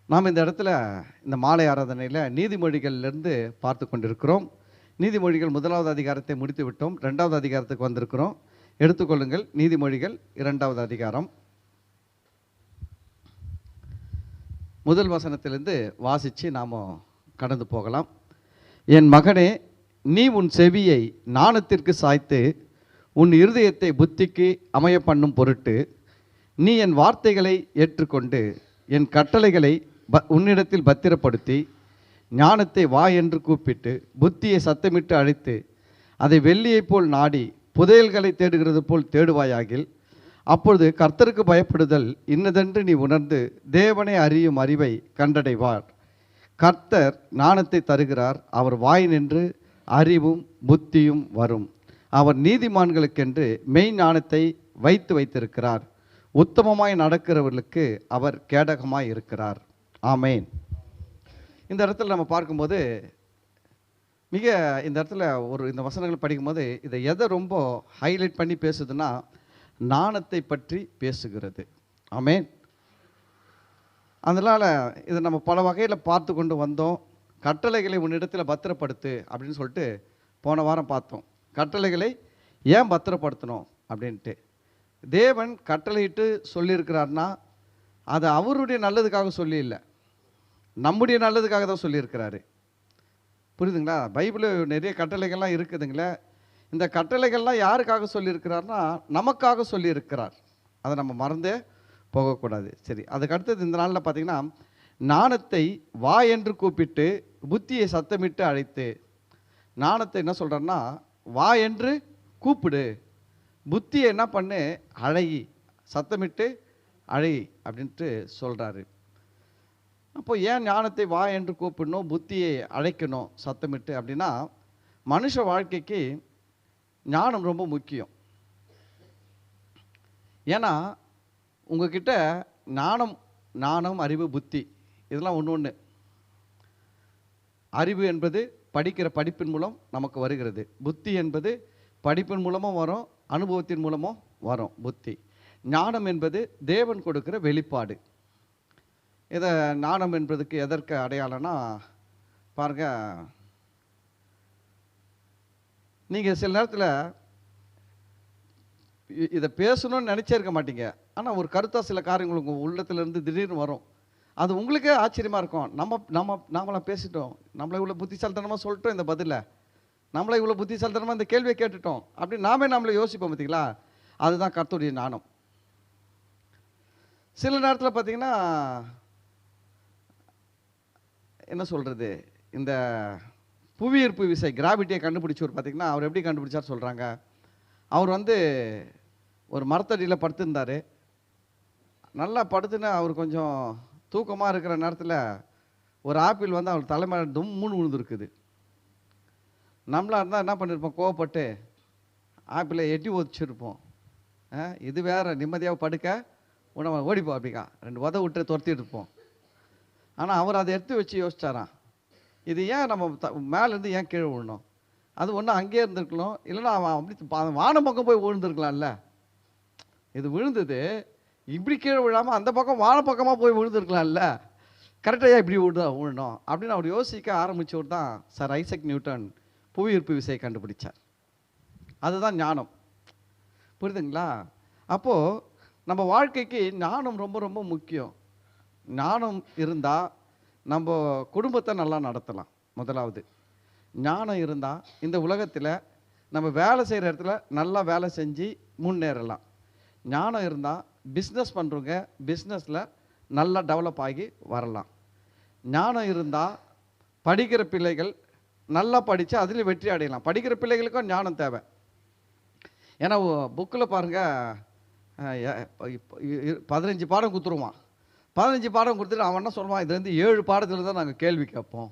நாம் இந்த இடத்துல இந்த மாலை ஆராதனையில் நீதிமொழிகள்லேருந்து பார்த்து கொண்டிருக்கிறோம். நீதிமொழிகள் 1வது அதிகாரத்தை முடித்து விட்டோம். 2வது அதிகாரத்துக்கு வந்திருக்கிறோம். எடுத்துக்கொள்ளுங்கள். நீதிமொழிகள் 2வது அதிகாரம் முதல் வசனத்திலிருந்து வாசித்து நாம் கடந்து போகலாம். என் மகனே, நீ உன் செவியை ஞானத்திற்கு சாய்த்து உன் இருதயத்தை புத்திக்கு அமைய பண்ணும் பொருட்டு நீ என் வார்த்தைகளை ஏற்றுக்கொண்டு என் கட்டளைகளை உன்னிடத்தில் பத்திரப்படுத்தி ஞானத்தை வா என்று கூப்பிட்டு புத்தியை சத்தமிட்டு அழைத்து அதை வெள்ளியைப் போல் நாடி புதையல்களை தேடுகிறது போல் தேடுவாயாகில் அப்பொழுது கர்த்தருக்கு பயப்படுதல் இன்னதென்று நீ உணர்ந்து தேவனை அறியும் அறிவை கண்டடைவார். கர்த்தர் ஞானத்தை தருகிறார். அவர் வாய் நின்று அறிவும் புத்தியும் வரும். அவர் நீதிமான்களுக்கென்று மெய் ஞானத்தை வைத்திருக்கிறார். உத்தமமாய் நடக்கிறவர்களுக்கு அவர் கேடகமாய் இருக்கிறார். ஆமேன். இந்த இடத்துல நம்ம பார்க்கும்போது இந்த இடத்துல இந்த வசனங்கள் படிக்கும்போது இதை எதை ரொம்ப ஹைலைட் பண்ணி பேசுதுன்னா ஞானத்தை பற்றி பேசுகிறது. ஆமேன். அதனால் இதை நம்ம பல வகையில் பார்த்து கொண்டு வந்தோம். கட்டளைகளை உன்னிடத்தில் பத்திரப்படுத்து அப்படின்னு சொல்லிட்டு போன வாரம் பார்த்தோம். கட்டளைகளை ஏன் பத்திரப்படுத்தணும் அப்படின்ட்டு தேவன் கட்டளையிட்டு சொல்லியிருக்கிறார்னா அது அவருடைய நல்லதுக்காக சொல்லி இல்லை, நம்முடைய நல்லதுக்காக தான் சொல்லியிருக்கிறாரு. புரியுதுங்களா? பைபிளில் நிறைய கட்டளைகள்லாம் இருக்குதுங்களே. இந்த கட்டளைகள்லாம் யாருக்காக சொல்லியிருக்கிறார்னா நமக்காக சொல்லியிருக்கிறார். அதை நம்ம மறந்தே போகக்கூடாது. சரி, அதுக்கு அடுத்தது இந்த நாளில் பார்த்திங்கன்னா ஞானத்தை வா என்று கூப்பிட்டு புத்தியை சத்தமிட்டு அழைத்து. ஞானத்தை என்ன சொல்கிறாருன்னா வா என்று கூப்பிடு, புத்தியை என்ன பண்ணு அழை, சத்தமிட்டு அழை அப்படின்ட்டு சொல்கிறாரு. அப்போ ஏன் ஞானத்தை வா என்று கூப்பிடணும், புத்தியை அழைக்கணும் சத்தமிட்டு அப்படின்னா மனுஷ வாழ்க்கைக்கு ஞானம் ரொம்ப முக்கியம். ஏன்னா உங்ககிட்ட ஞானம் அறிவு புத்தி இதெல்லாம் ஒன்று. அறிவு என்பது படிக்கிற படிப்பின் மூலம் நமக்கு வருகிறது. புத்தி என்பது படிப்பின் மூலமும் வரும், அனுபவத்தின் மூலமும் வரும் புத்தி. ஞானம் என்பது தேவன் கொடுக்கிற வெளிப்பாடு. இதை ஞானம் என்பதுக்கு எதற்கு அடையாளம்னா பாருங்க, நீங்கள் சில நேரத்தில் இதை பேசணும்னு நினச்சே இருக்க மாட்டீங்க. ஆனால் ஒரு கருத்தாக சில காரியங்கள் உங்கள் உள்ளத்துலேருந்து திடீர்னு வரும். அது உங்களுக்கே ஆச்சரியமாக இருக்கும். நாமளாம் பேசிட்டோம், நம்மளை இவ்வளோ புத்திசாலித்தனமாக சொல்லிட்டோம் இந்த பதிலை, நம்மளை இவ்வளோ புத்திசாலித்தனமாக இந்த கேள்வியை கேட்டுட்டோம் அப்படின்னு நம்மளை யோசிப்போம். பார்த்தீங்களா? அதுதான் கர்த்தருடைய ஞானம். சில நேரத்தில் பார்த்தீங்கன்னா என்ன சொல்கிறது, இந்த புவியீர்ப்பு விசை கிராவிட்டியை கண்டுபிடிச்சவர் பார்த்தீங்கன்னா அவர் எப்படி கண்டுபிடிச்சார் சொல்கிறாங்க. அவர் ஒரு மரத்தடியில் படுத்திருந்தார். நல்லா படுத்துன்னு அவர் கொஞ்சம் தூக்கமாக இருக்கிற நேரத்தில் ஒரு ஆப்பிள் அவர் தலைமையில தும்முன்னு விழுந்துருக்குது. நம்மளாக இருந்தால் என்ன பண்ணியிருப்போம், கோவப்பட்டு ஆப்பிளை எட்டி ஒதிச்சிருப்போம். இது வேறு நிம்மதியாக படுக்க உணவை ஓடிப்போம், அப்படிக்கா 2 உத விட்டு துரத்திட்டு இருப்போம். ஆனால் அவர் அதை எடுத்து வச்சு யோசிச்சாராம், இது ஏன் நம்ம மேலேருந்து ஏன் கீழே விழணும், அது ஒன்றும் அங்கேயே இருந்திருக்கலாம், இல்லைன்னா அவன் அப்படி வானம் பக்கம் போய் விழுந்துருக்கலாம்ல. இது விழுந்தது இப்படி கீழே விழாமல் அந்த பக்கம் வானப்பக்கமாக போய் விழுந்துருக்கலாம்ல, கரெக்டாக இப்படி விழணும் அப்படின்னு அவர் யோசிக்க ஆரம்பித்தவர் தான் சார் ஐசக் நியூட்டன் புவியீர்ப்பு விசையை கண்டுபிடிச்சார். அதுதான் ஞானம். புரியுதுங்களா? அப்போது நம்ம வாழ்க்கைக்கு ஞானம் ரொம்ப ரொம்ப முக்கியம். ஞானம் இருந்தால் நம்ம குடும்பத்தை நல்லா நடத்தலாம். முதலாவது ஞானம் இருந்தால் இந்த உலகத்தில் நம்ம வேலை செய்கிற இடத்துல நல்லா வேலை செஞ்சு முன்னேறலாம். ஞானம் இருந்தால் பிஸ்னஸ் பண்ணுறவங்க பிஸ்னஸில் நல்லா டெவலப் ஆகி வரலாம். ஞானம் இருந்தால் படிக்கிற பிள்ளைகள் நல்லா படித்து அதில் வெற்றி அடையலாம். படிக்கிற பிள்ளைகளுக்கும் ஞானம் தேவை. ஏன்னா புக்கில் பாருங்கள் 15 பாடம் கொடுத்துருவான். 15 பாடம் கொடுத்துட்டு அவன் என்ன சொல்லுவான், இது 7 பாடத்தில் தான் நாங்கள் கேள்வி கேட்போம்.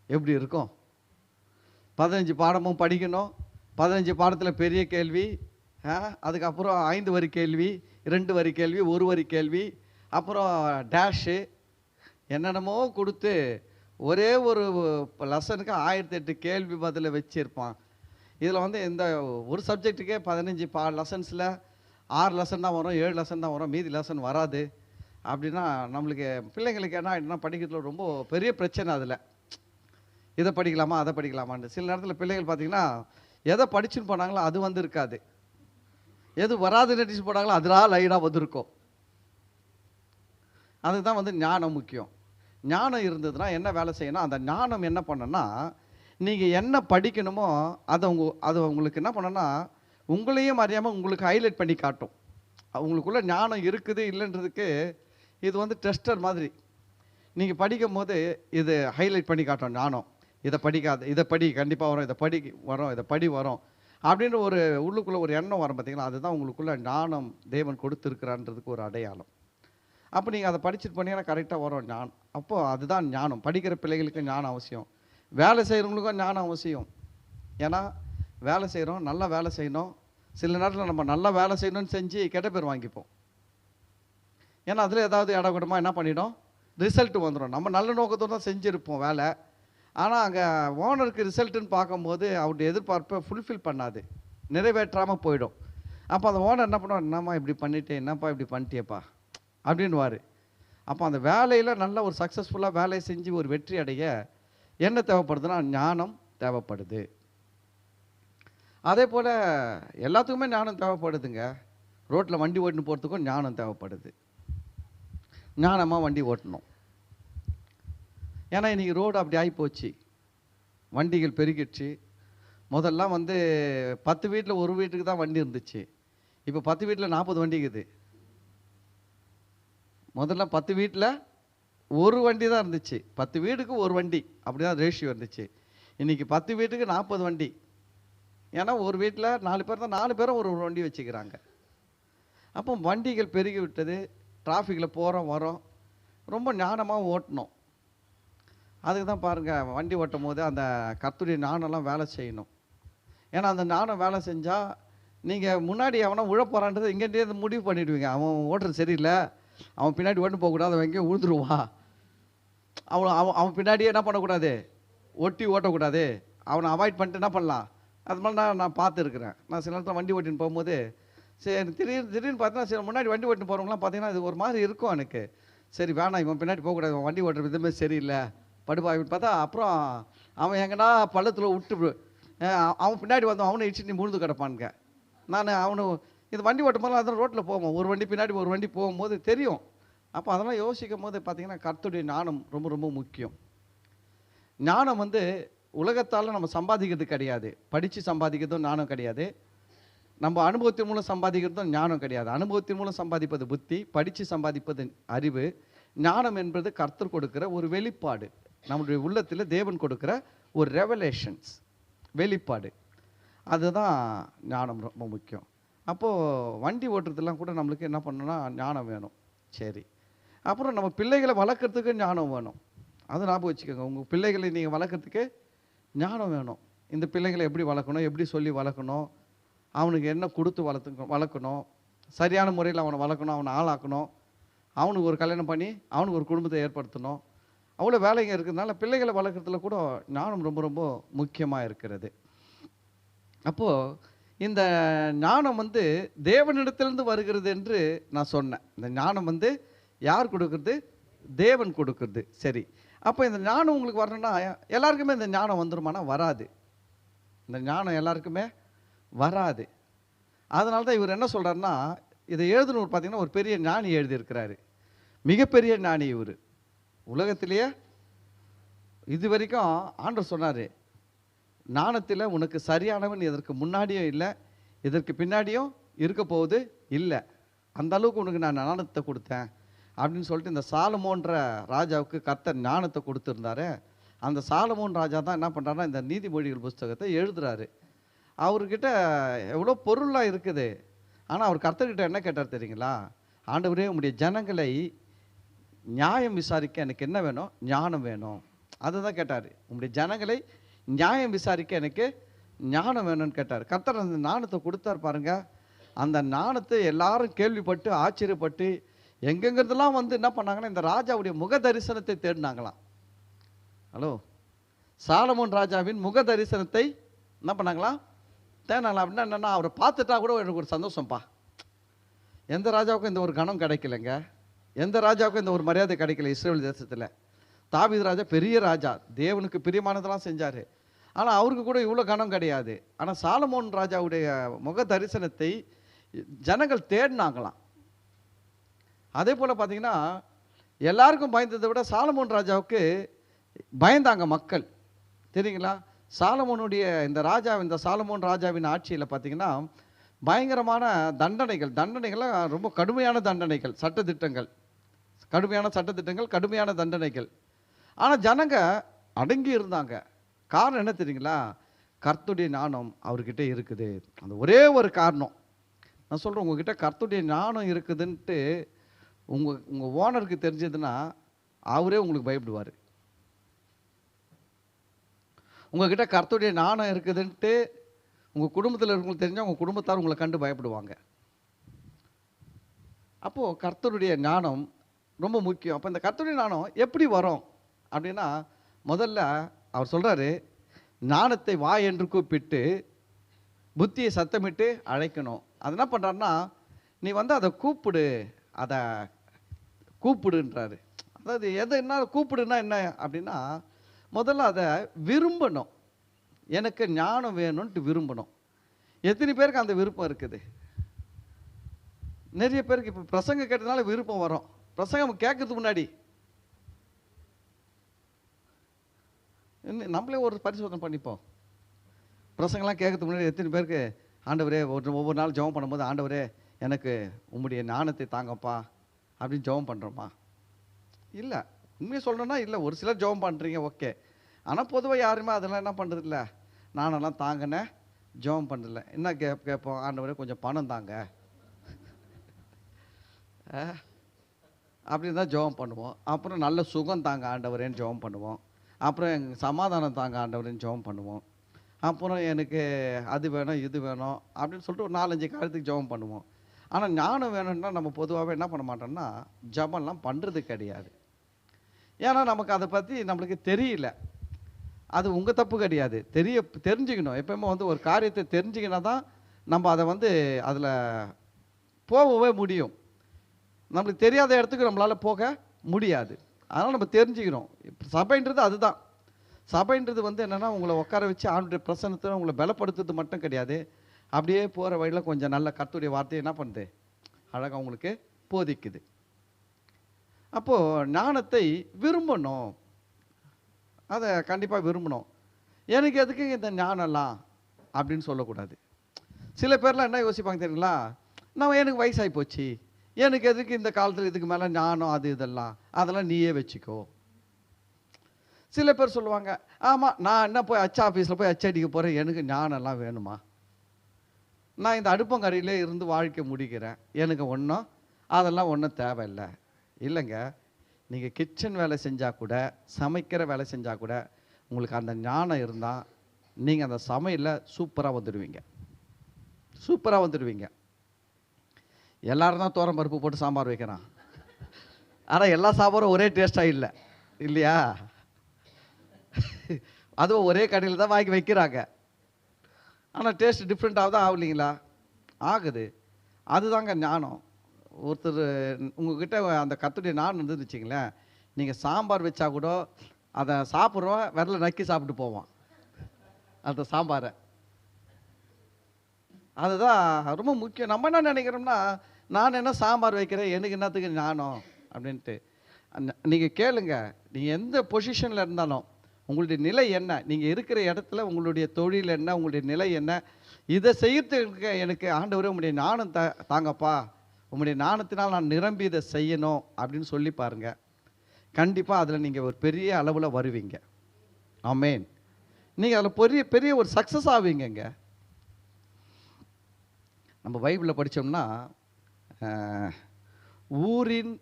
எப்படி இருக்கும்? 15 பாடமும் படிக்கணும், 15 பாடத்தில் பெரிய கேள்வி, அதுக்கப்புறம் 5 வரி கேள்வி, 2 வரி கேள்வி, 1 வரி கேள்வி, அப்புறம் டேஷு என்னென்னமோ கொடுத்து ஒரே ஒரு லெசனுக்கு 1008 கேள்வி பதிலை வச்சுருப்பான். இதில் இந்த ஒரு சப்ஜெக்ட்டுக்கே 15 லெசன்ஸில் 6 லெசன் தான் வரும், 7 லெசன் தான் வரும், மீதி லெசன் வராது. அப்படின்னா நம்மளுக்கு பிள்ளைங்களுக்கு என்ன ஆகிடுனா படிக்கிறதுல ரொம்ப பெரிய பிரச்சனை. அதில் இதை படிக்கலாமா அதை படிக்கலாமான்னு சில நேரத்தில் பிள்ளைகள் பார்த்தீங்கன்னா எதை படிச்சுன்னு போனாங்களோ அது வந்து இருக்காது, எது வராது நடிச்சு போனாங்களோ அதெல்லாம் லைனாக வந்திருக்கும். அதுதான் வந்து ஞானம் முக்கியம். ஞானம் இருந்ததுன்னா என்ன வேலை செய்யணும், அந்த ஞானம் என்ன பண்ணணும்னா நீங்கள் என்ன படிக்கணுமோ அதை உங்களுக்கு என்ன பண்ணணும்னா உங்களையும் அறியாமல் உங்களுக்கு ஹைலைட் பண்ணி காட்டும். உங்களுக்குள்ள ஞானம் இருக்குது இல்லைன்றதுக்கு இது வந்து டெஸ்டர் மாதிரி. நீங்கள் படிக்கும் போது இது ஹைலைட் பண்ணி காட்டும் ஞானம். இதை படிக்காத, இதை படி கண்டிப்பாக வரும், இதை படி வரும், இதை படி வரும் அப்படின்ற ஒரு உள்ளுக்குள்ளே ஒரு எண்ணம் வரும் பார்த்தீங்களா. அதுதான் உங்களுக்குள்ள ஞானம் தேவன் கொடுத்துருக்கிறான்றதுக்கு ஒரு அடையாளம். அப்போ நீங்கள் அதை படிச்சுட்டு பண்ணீங்கன்னா கரெக்டாக வரும் ஞானம். அப்போது அதுதான் ஞானம். படிக்கிற பிள்ளைகளுக்கு ஞானம் அவசியம், வேலை செய்கிறவங்களுக்கும் ஞானம் அவசியம். ஏன்னா வேலை செய்கிறோம், நல்லா வேலை செய்யணும். சில நேரத்தில் நம்ம நல்லா வேலை செய்யணும்னு செஞ்சு கெட்ட பேர் வாங்கிப்போம். ஏன்னா அதில் ஏதாவது இடக்கூடமாக என்ன பண்ணிடும், ரிசல்ட் வந்துடும். நம்ம நல்ல நோக்கத்தோடு தான் செஞ்சுருப்போம் வேலை, ஆனால் அங்கே ஓனருக்கு ரிசல்ட்டுன்னு பார்க்கும்போது அவருடைய எதிர்பார்ப்பை ஃபுல்ஃபில் பண்ணாது, நிறைவேற்றாமல் போயிடும். அப்போ அந்த ஓனர் என்ன பண்ணுவார், என்னம்மா இப்படி பண்ணிட்டே, என்னப்பா இப்படி பண்ணிட்டியப்பா அப்படின்வார். அப்போ அந்த வேலையில் நல்ல ஒரு சக்ஸஸ்ஃபுல்லாக வேலையை செஞ்சு ஒரு வெற்றி அடைய என்ன தேவைப்படுதுன்னா ஞானம் தேவைப்படுது. அதே போல் எல்லாத்துக்குமே ஞானம் தேவைப்படுதுங்க. ரோட்டில் வண்டி ஓட்டின்னு போகிறதுக்கும் ஞானம் தேவைப்படுது. ஞானமாக வண்டி ஓட்டணும். ஏன்னா இன்றைக்கி ரோடு அப்படி ஆகிப்போச்சு, வண்டிகள் பெருகிடுச்சு. முதல்லாம் வந்து 10 வீட்டில் ஒரு வீட்டுக்கு தான் வண்டி இருந்துச்சு. இப்போ 10 வீட்டில் 40 வண்டி இருக்குது. முதல்ல 10 வீட்டில் ஒரு வண்டி தான் இருந்துச்சு, 10 வீட்டுக்கு ஒரு வண்டி, அப்படி தான் ரேஷியோ இருந்துச்சு. இன்றைக்கி 10 வீட்டுக்கு 40 வண்டி. ஏன்னா ஒரு வீட்டில் 4 பேர் தான், 4 பேரும் ஒரு வண்டி வச்சுக்கிறாங்க. அப்போ வண்டிகள் பெருகி விட்டது. டிராஃபிக்கில் போகிறோம் வரோம், ரொம்ப ஞானமாக ஓட்டணும். அதுக்கு தான் பாருங்கள், வண்டி ஓட்டும் போது அந்த கர்த்தருடைய ஞானம்லாம் வேலை செய்யணும். ஏன்னா அந்த ஞானம் வேலை செஞ்சால் நீங்கள் முன்னாடி அவனை உழப்போறான்றது இங்கேருந்து முடிவு பண்ணிவிடுவீங்க. அவன் ஓட்டுறது சரியில்லை, அவன் பின்னாடி ஓட்டு போகக்கூடாது, அவன் எங்கேயும் விழுந்துருவான், அவன் பின்னாடியே என்ன பண்ணக்கூடாது, ஒட்டி ஓட்டக்கூடாது, அவனை அவாய்ட் பண்ணிட்டு என்ன பண்ணலாம். அது மாதிரி நான் பார்த்துருக்குறேன். நான் சில நேரத்தில் வண்டி ஓட்டின்னு போகும்போது சரி திடீர்னு பார்த்தீங்கன்னா சில முன்னாடி வண்டி ஓட்டின்னு போகிறவங்களாம் பார்த்தீங்கன்னா இது ஒரு மாதிரி இருக்கும் எனக்கு. சரி வேணாம், இவன் பின்னாடி போகக்கூடாது, இவன் வண்டி ஓட்டுற விதமே சரியில்லை படுபாவின்னு பார்த்தா அப்புறம் அவன் எங்கன்னா பள்ளத்தில் விட்டு அவன் பின்னாடி வந்தோம், அவனை இடிச்சு நீ முழுந்து கிடப்பானுங்க. நான் அவனு இது வண்டி ஓட்டும் போதெல்லாம் அதான் ரோட்டில் போவோம், ஒரு வண்டி பின்னாடி ஒரு வண்டி போகும்போது தெரியும். அப்போ அதெல்லாம் யோசிக்கும் போது பார்த்தீங்கன்னா கர்த்தருடைய ஞானம் ரொம்ப ரொம்ப முக்கியம். ஞானம் வந்து உலகத்தால் நம்ம சம்பாதிக்கிறது கிடையாது, படித்து சம்பாதிக்கிறதும் ஞானம் கிடையாது, நம்ம அனுபவத்தின் மூலம் சம்பாதிக்கிறதும் ஞானம் கிடையாது. அனுபவத்தின் மூலம் சம்பாதிப்பது புத்தி, படித்து சம்பாதிப்பது அறிவு. ஞானம் என்பது கர்த்தர் கொடுக்கிற ஒரு வெளிப்பாடு, நம்முடைய உள்ளத்தில் தேவன் கொடுக்கிற ஒரு ரெவலேஷன்ஸ், வெளிப்பாடு. அதுதான் ஞானம் ரொம்ப முக்கியம். அப்போது வண்டி ஓட்டுறதுலாம் கூட நம்மளுக்கு என்ன பண்ணணும்னா ஞானம் வேணும். சரி, அப்புறம் நம்ம பிள்ளைகளை வளர்க்குறதுக்கு ஞானம் வேணும். அது ஞாபகம் வச்சுக்கோங்க, உங்கள் பிள்ளைகளை நீங்கள் வளர்க்குறதுக்கு ஞானம் வேணும். இந்த பிள்ளைகளை எப்படி வளர்க்கணும், எப்படி சொல்லி வளர்க்கணும், அவனுக்கு என்ன கொடுத்து வளர்க்கணும், சரியான முறையில் அவனை வளர்க்கணும், அவனை ஆளாக்கணும், அவனுக்கு ஒரு கல்யாணம் பண்ணி அவனுக்கு ஒரு குடும்பத்தை ஏற்படுத்தணும். அவ்வளோ வேலைங்க இருக்கிறதுனால பிள்ளைகளை வளர்க்குறதுல கூட ஞானம் ரொம்ப ரொம்ப முக்கியமாக இருக்கிறது. அப்போது இந்த ஞானம் வந்து தேவனிடத்திலிருந்து வருகிறது என்று நான் சொன்னேன். இந்த ஞானம் வந்து யார் கொடுக்குறது, தேவன் கொடுக்குறது. சரி, அப்போ இந்த ஞானம் உங்களுக்கு வரணும்னா எல்லாருக்குமே இந்த ஞானம் வந்துருமானா வராது. இந்த ஞானம் எல்லாருக்குமே வராது. அதனால தான் இவர் என்ன சொல்கிறாருன்னா, இதை எழுதுனவர் பார்த்தீங்கன்னா ஒரு பெரிய ஞானி எழுதியிருக்கிறாரு, மிகப்பெரிய ஞானி இவர். உலகத்திலேயே இது வரைக்கும் ஆண்டவர் சொன்னார், ஞானத்தில் உனக்கு சரியானவன் இதற்கு முன்னாடியும் இல்லை, இதற்கு பின்னாடியும் இருக்க போகுது இல்லை, அந்த அளவுக்கு உனக்கு நான் ஞானத்தை கொடுத்தேன் அப்படின்னு சொல்லிட்டு இந்த சாலமோன்ற ராஜாவுக்கு கர்த்தர் ஞானத்தை கொடுத்துருந்தாரு. அந்த சாலமோன் ராஜா தான் என்ன பண்ணுறாருன்னா இந்த நீதிமொழிகள் புஸ்தகத்தை எழுதுறாரு. அவர்கிட்ட எவ்வளோ பொருளாக இருக்குது, ஆனால் அவர் கர்த்தர்கிட்ட என்ன கேட்டார் தெரியுங்களா, ஆண்டவரே உங்களுடைய ஜனங்களை நியாயம் விசாரிக்க எனக்கு என்ன வேணும், ஞானம் வேணும். அதுதான் கேட்டார். உங்களுடைய ஜனங்களை நியாயம் விசாரிக்க எனக்கு ஞானம் வேணும்னு கேட்டார். கர்த்தர் அந்த ஞானத்தை கொடுத்தார் பாருங்க. அந்த ஞானத்தை எல்லாரும் கேள்விப்பட்டு ஆச்சரியப்பட்டு எங்கெங்கிறதுலாம் வந்து என்ன பண்ணாங்கன்னா இந்த ராஜாவுடைய முக தரிசனத்தை தேடினாங்களாம். ஹலோ, சாலமோன் ராஜாவின் முக தரிசனத்தை என்ன பண்ணாங்களாம், தேனாங்களாம். அப்படின்னா என்னென்னா அவரை பார்த்துட்டா கூட எனக்கு ஒரு சந்தோஷம்ப்பா. எந்த ராஜாவுக்கும் இந்த ஒரு கணம் கிடைக்கலைங்க. எந்த ராஜாவுக்கும் இந்த ஒரு மரியாதை கிடைக்கல இஸ்ரேல் தேசத்தில். தாவீது ராஜா பெரிய ராஜா, தேவனுக்கு பிரியமானதெல்லாம் செஞ்சார். ஆனால் அவருக்கு கூட இவ்வளோ கனம் கிடையாது. ஆனால் சாலமோன் ராஜாவுடைய முக தரிசனத்தை ஜனங்கள் தேடினாங்களாம். அதே போல் பார்த்தீங்கன்னா எல்லாருக்கும் பயந்ததை விட சாலமோன் ராஜாவுக்கு பயந்தாங்க மக்கள், தெரியுங்களா? சாலமோனுடைய இந்த சாலமோன் ராஜாவின் ஆட்சியில் பார்த்தீங்கன்னா பயங்கரமான தண்டனைகள்லாம் ரொம்ப கடுமையான தண்டனைகள், கடுமையான தண்டனைகள். ஆனால் ஜனங்க அடங்கி இருந்தாங்க. காரணம் என்ன தெரியுங்களா? கர்த்தருடைய ஞானம் அவர்கிட்ட இருக்குது. அந்த ஒரே ஒரு காரணம். நான் சொல்கிறேன், உங்ககிட்ட கர்த்தருடைய ஞானம் இருக்குதுன்ட்டு உங்கள் ஓனருக்கு தெரிஞ்சதுன்னா அவரே உங்களுக்கு பயப்படுவார். உங்ககிட்ட கர்த்தருடைய ஞானம் இருக்குதுன்ட்டு உங்கள் குடும்பத்தில் இருக்கவங்களுக்கு தெரிஞ்சால் உங்கள் குடும்பத்தார் உங்களை கண்டு பயப்படுவாங்க. அப்போது கர்த்தருடைய ஞானம் ரொம்ப முக்கியம். அப்போ இந்த கர்த்தருடைய ஞானம் எப்படி வரும் அப்படின்னா, முதல்ல அவர் சொல்கிறாரு, ஞானத்தை வா என்று கூப்பிட்டு புத்தியை சத்தமிட்டு அழைக்கணும். அது என்ன பண்ணுறாருன்னா, நீ வந்து அதை கூப்பிடுன்றாரு. அதாவது என்ன கூப்பிடுன்னா என்ன அப்படின்னா, முதல்ல அதை விரும்பணும். எனக்கு ஞானம் வேணும்ன்ட்டு விரும்பணும். எத்தனை பேருக்கு அந்த விருப்பம் இருக்குது? நிறைய பேருக்கு இப்போ பிரசங்கம் கேட்டதுனால விருப்பம் வரும். பிரசங்கம் கேட்கறதுக்கு முன்னாடி நம்மளே ஒரு பரிசோதனை பண்ணிப்போம். பிரசங்கெல்லாம் கேட்கறதுக்கு முன்னாடி எத்தனை பேருக்கு ஆண்டவரே ஒவ்வொரு நாள் ஜெபம் பண்ணும்போது, ஆண்டவரே எனக்கு உம்முடைய ஞானத்தை தாங்கப்பா அப்படின்னு ஜெபம் பண்ணுறோமா? இல்லை. உண்மையை சொல்லணும்னா இல்லை. ஒரு சிலர் ஜெபம் பண்ணுறீங்க, ஓகே. ஆனால் பொதுவாக யாருமே அதெல்லாம் என்ன பண்ணுறதில்ல. நானெல்லாம் தாங்கினேன், ஜெபம் பண்ணுறதில்ல. என்ன கேட்போம், ஆண்டவரே கொஞ்சம் பணம் தாங்க அப்படின்னு தான் ஜெபம் பண்ணுவோம். அப்புறம் நல்ல சுகம் தாங்க ஆண்டவரேன்னு ஜெபம் பண்ணுவோம். அப்புறம் எங்கள் சமாதானம் தாங்க ஆண்டவரேன்னு ஜெபம் பண்ணுவோம். அப்புறம் எனக்கு அது வேணும் இது வேணும் அப்படின்னு சொல்லிட்டு ஒரு 4-5 காலத்துக்கு ஜெபம் பண்ணுவோம். ஆனால் ஞானம் வேணும்னா நம்ம பொதுவாகவே என்ன பண்ண மாட்டோம்னா ஜெபம்லாம் பண்ணுறது கிடையாது. ஏன்னா நமக்கு அதை பற்றி நம்மளுக்கு தெரியல. அது உங்கள் தப்பு கிடையாது. தெரிஞ்சுக்கணும். எப்பவுமே வந்து ஒரு காரியத்தை தெரிஞ்சுக்கினா தான் நம்ம அதை வந்து அதில் போகவே முடியும். நம்மளுக்கு தெரியாத இடத்துக்கு நம்மளால் போக முடியாது. அதனால் நம்ம தெரிஞ்சுக்கிறோம். சபைன்றது அதுதான். சபைன்றது வந்து என்னென்னா, உங்களை உட்கார வச்சு ஆண்டுடைய பிரசன்னத்தை உங்களை பலப்படுத்துறது மட்டும் கிடையாது. அப்படியே போகிற வழியில் கொஞ்சம் நல்ல கர்த்தருடைய வார்த்தையை என்ன பண்ணுது, அழகாக உங்களுக்கு போதிக்குது. அப்போது ஞானத்தை விரும்பணும். அதை கண்டிப்பாக விரும்பணும். எனக்கு எதுக்கு இந்த ஞானம்லாம் அப்படின்னு சொல்லக்கூடாது. சில பேர்லாம் என்ன யோசிப்பாங்க தெரியுங்களா, எனக்கு வயசாகி போச்சு, எனக்கு எதுக்கு இந்த காலத்தில் இதுக்கு மேலே ஞானம் அது அதெல்லாம் நீயே வச்சுக்கோ. சில பேர் சொல்லுவாங்க, ஆமாம் நான் என்ன போய் ஆஃபீஸில் போய் அடிக்க போகிறேன், எனக்கு ஞானம்லாம் வேணுமா? நான் இந்த அடுப்பங்கரையிலே இருந்து வாழ்க்கை முடிக்கிறேன், எனக்கு அதெல்லாம் ஒன்றும் தேவையில்லை. இல்லைங்க, நீங்கள் கிச்சன் வேலை செஞ்சால் கூட, சமைக்கிற வேலை செஞ்சால் கூட உங்களுக்கு அந்த ஞானம் இருந்தால் நீங்கள் அந்த சமையலில் சூப்பராக வந்துடுவீங்க. எல்லாரும் தான் தோரம் பருப்பு போட்டு சாம்பார் வைக்கிறான். ஆனால் எல்லா சாம்பாரும் ஒரே டேஸ்ட்டாக இல்லை இல்லையா? அதுவும் ஒரே கடையில் தான் வாங்கி வைக்கிறாங்க. ஆனால் டேஸ்ட் டிஃப்ரெண்ட்டாக தான் ஆகலைங்களா? ஆகுது. அதுதாங்க ஞானம். ஒருத்தர் உங்ககிட்ட அந்த கர்த்தருடைய ஞானம் இருந்துன்னு வச்சிங்களேன், நீங்கள் சாம்பார் வச்சா கூட அதை சாப்பிட்றோம், விரல நக்கி சாப்பிட்டு போவான் அந்த சாம்பாரை. அதுதான் ரொம்ப முக்கியம். நம்ம என்ன நினைக்கிறோம்னா, நான் என்ன சாம்பார் வைக்கிறேன், எனக்கு என்னத்துக்கு ஞானம் அப்படின்ட்டு. நீங்கள் கேளுங்க, நீங்கள் எந்த பொசிஷனில் இருந்தாலும் உங்களுடைய நிலை என்ன, நீங்கள் இருக்கிற இடத்துல உங்களுடைய தொழில் என்ன, உங்களுடைய நிலை என்ன, இதை செய்யறதுக்கு எனக்கு ஆண்டவரே உங்களுடைய ஞானம் தாங்கப்பா, உங்களுடைய ஞானத்தினால் நான் நிரம்பி இதை செய்யணும் அப்படின்னு சொல்லி பாருங்க. கண்டிப்பாக அதில் நீங்கள் ஒரு பெரிய அளவில் வருவீங்க. ஆமேன். நீங்கள் அதில் பெரிய ஒரு சக்ஸஸ் ஆவீங்கங்க. நம்ம பைபிளில் படித்தோம்னா, ஊரின்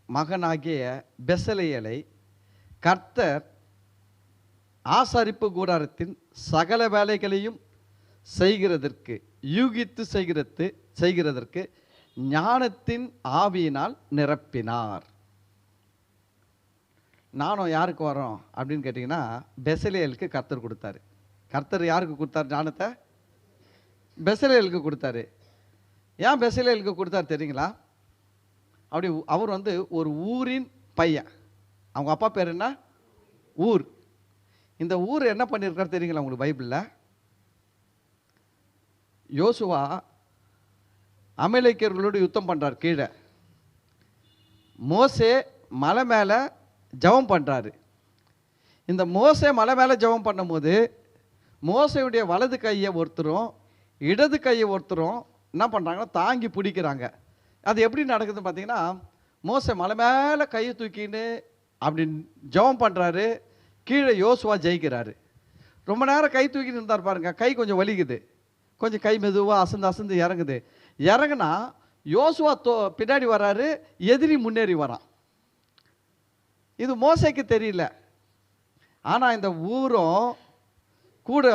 மகனாகிய பெசலேயலை கர்த்தர் ஆசாரிப்பு கூடாரத்தின் சகல வேலைகளையும் செய்கிறதற்கு யூகித்து செய்கிறதற்கு ஞானத்தின் ஆவியினால் நிரப்பினார். ஞானம் யாருக்கு வரும் அப்படின்னு கேட்டிங்கன்னா, பெசலேயலுக்கு கர்த்தர் கொடுத்தாரு. கர்த்தர் யாருக்கு கொடுத்தார் ஞானத்தை? பெசலேயலுக்கு கொடுத்தாரு. ஏன் பெசலேயலுக்கு கொடுத்தாரு தெரியுங்களா? அப்படி அவர் வந்து ஒரு ஊரின் பையன். அவங்க அப்பா பேர் என்ன? ஊர். இந்த ஊர் என்ன பண்ணியிருக்காரு தெரியுங்களா உங்களுக்கு பைபிளில்? யோசுவா அமலேக்கியர்களோடு யுத்தம் பண்ணுறார் கீழே. மோசே மலை மேலே ஜெபம் பண்ணுறாரு. இந்த மோசே மலை மேலே ஜெபம் பண்ணும்போது மோசையுடைய வலது கையை ஒருத்தரும் இடது கையை ஒருத்தரும் என்ன பண்ணுறாங்கன்னா தாங்கி பிடிக்கிறாங்க. அது எப்படி நடக்குதுன்னு பார்த்தீங்கன்னா, மோசே மலை மேலே கையை தூக்கின்னு அப்படி ஜெபம் பண்ணுறாரு. கீழே யோசுவா ஜெயிக்கிறாரு. ரொம்ப நேரம் கை தூக்கின்னு இருந்தார் பாருங்க, கை கொஞ்சம் வலிக்குது, கொஞ்சம் கை மெதுவாக அசந்து அசந்து இறங்குது. இறங்குனா யோசுவா பின்னாடி வராரு, எதிரி முன்னேறி வரான். இது மோசைக்கு தெரியல. ஆனால் இந்த ஊரும் கூட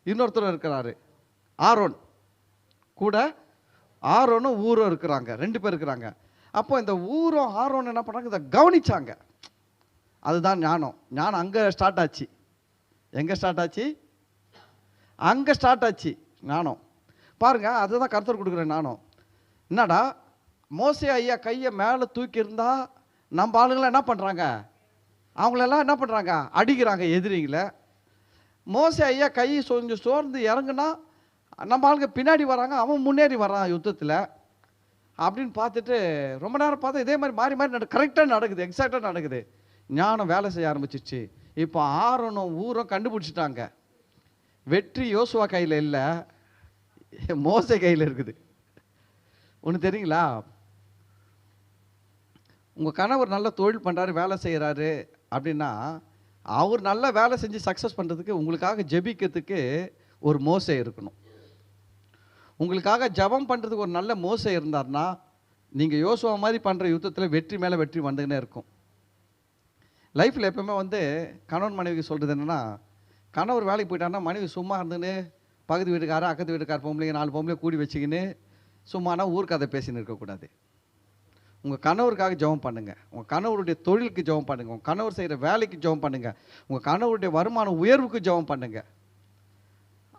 இன்னொருத்தரும் இருக்கிறாரு, ஆரோன். கூட ஆரோனும் ஊரும் இருக்கிறாங்க, 2 பேர் இருக்கிறாங்க. அப்போ இந்த ஊரும் ஆரோன் என்ன பண்ணாங்க, இதை கவனிச்சாங்க. அதுதான் ஞானம். ஞானம் அங்கே ஸ்டார்ட் ஆச்சு. எங்கே ஸ்டார்ட் ஆச்சு? அங்கே ஸ்டார்ட் ஆச்சு ஞானம். பாருங்க, அதுதான் கர்த்தர் கொடுக்குற ஞானம். என்னடா, மோசே ஐயா கையை மேலே தூக்கியிருந்தா நம்ம ஆளுங்களாம் என்ன பண்ணுறாங்க, அவங்களெல்லாம் என்ன பண்ணுறாங்க, அடிக்கிறாங்க எதிரிங்களை. மோசே ஐயா கை கொஞ்சம் சோர்ந்து இறங்குனா நம்ம ஆளுங்க பின்னாடி வராங்க, அவன் முன்னேறி வரான் யுத்தத்தில் அப்படின்னு பார்த்துட்டு ரொம்ப நேரம் பார்த்தா இதே மாதிரி மாறி மாறி கரெக்டாக நடக்குது, எக்ஸாக்டாக நடக்குது. ஞானம் வேலை செய்ய ஆரம்பிச்சிச்சு. இப்போ ஆரோனும் ஊரும் கண்டுபிடிச்சிட்டாங்க, வெற்றி யோசுவா கையில் இல்லை, மோசே கையில் இருக்குது. ஒன்று தெரியுங்களா, உங்கள் கணவர் நல்ல தொழில் பண்ணுறாரு, வேலை செய்கிறாரு அப்படின்னா, அவர் நல்லா வேலை செஞ்சு சக்ஸஸ் பண்ணுறதுக்கு உங்களுக்காக ஜெபிக்கிறதுக்கு ஒரு மோசே இருக்கணும். உங்களுக்காக ஜெபம் பண்ணுறதுக்கு ஒரு நல்ல மோசே இருந்தார்னா, நீங்கள் யோசுவா மாதிரி பண்ணுற யுத்தத்தில் வெற்றி மேலே வெற்றி வந்துக்கினே இருக்கும். லைஃப்பில் எப்பவுமே வந்து கணவன் மனைவிக்கு சொல்கிறது என்னென்னா, கணவர் வேலைக்கு போயிட்டாருன்னா மனைவி சும்மா இருந்துன்னு பக்கத்து வீட்டுக்காரர் அக்கத்து வீட்டுக்கார பொம்பளைங்க 4 பொம்பளைங்க கூடி வச்சுக்கின்னு சும்மானா ஊர்க்கதை பேசின்னு இருக்கக்கூடாது. உங்கள் கணவருக்காக ஜெபம் பண்ணுங்கள், உங்கள் கணவருடைய தொழிலுக்கு ஜெபம் பண்ணுங்கள், உங்கள் கணவர் செய்கிற வேலைக்கு ஜெபம் பண்ணுங்கள், உங்கள் கணவருடைய வருமான உயர்வுக்கு ஜெபம் பண்ணுங்கள்.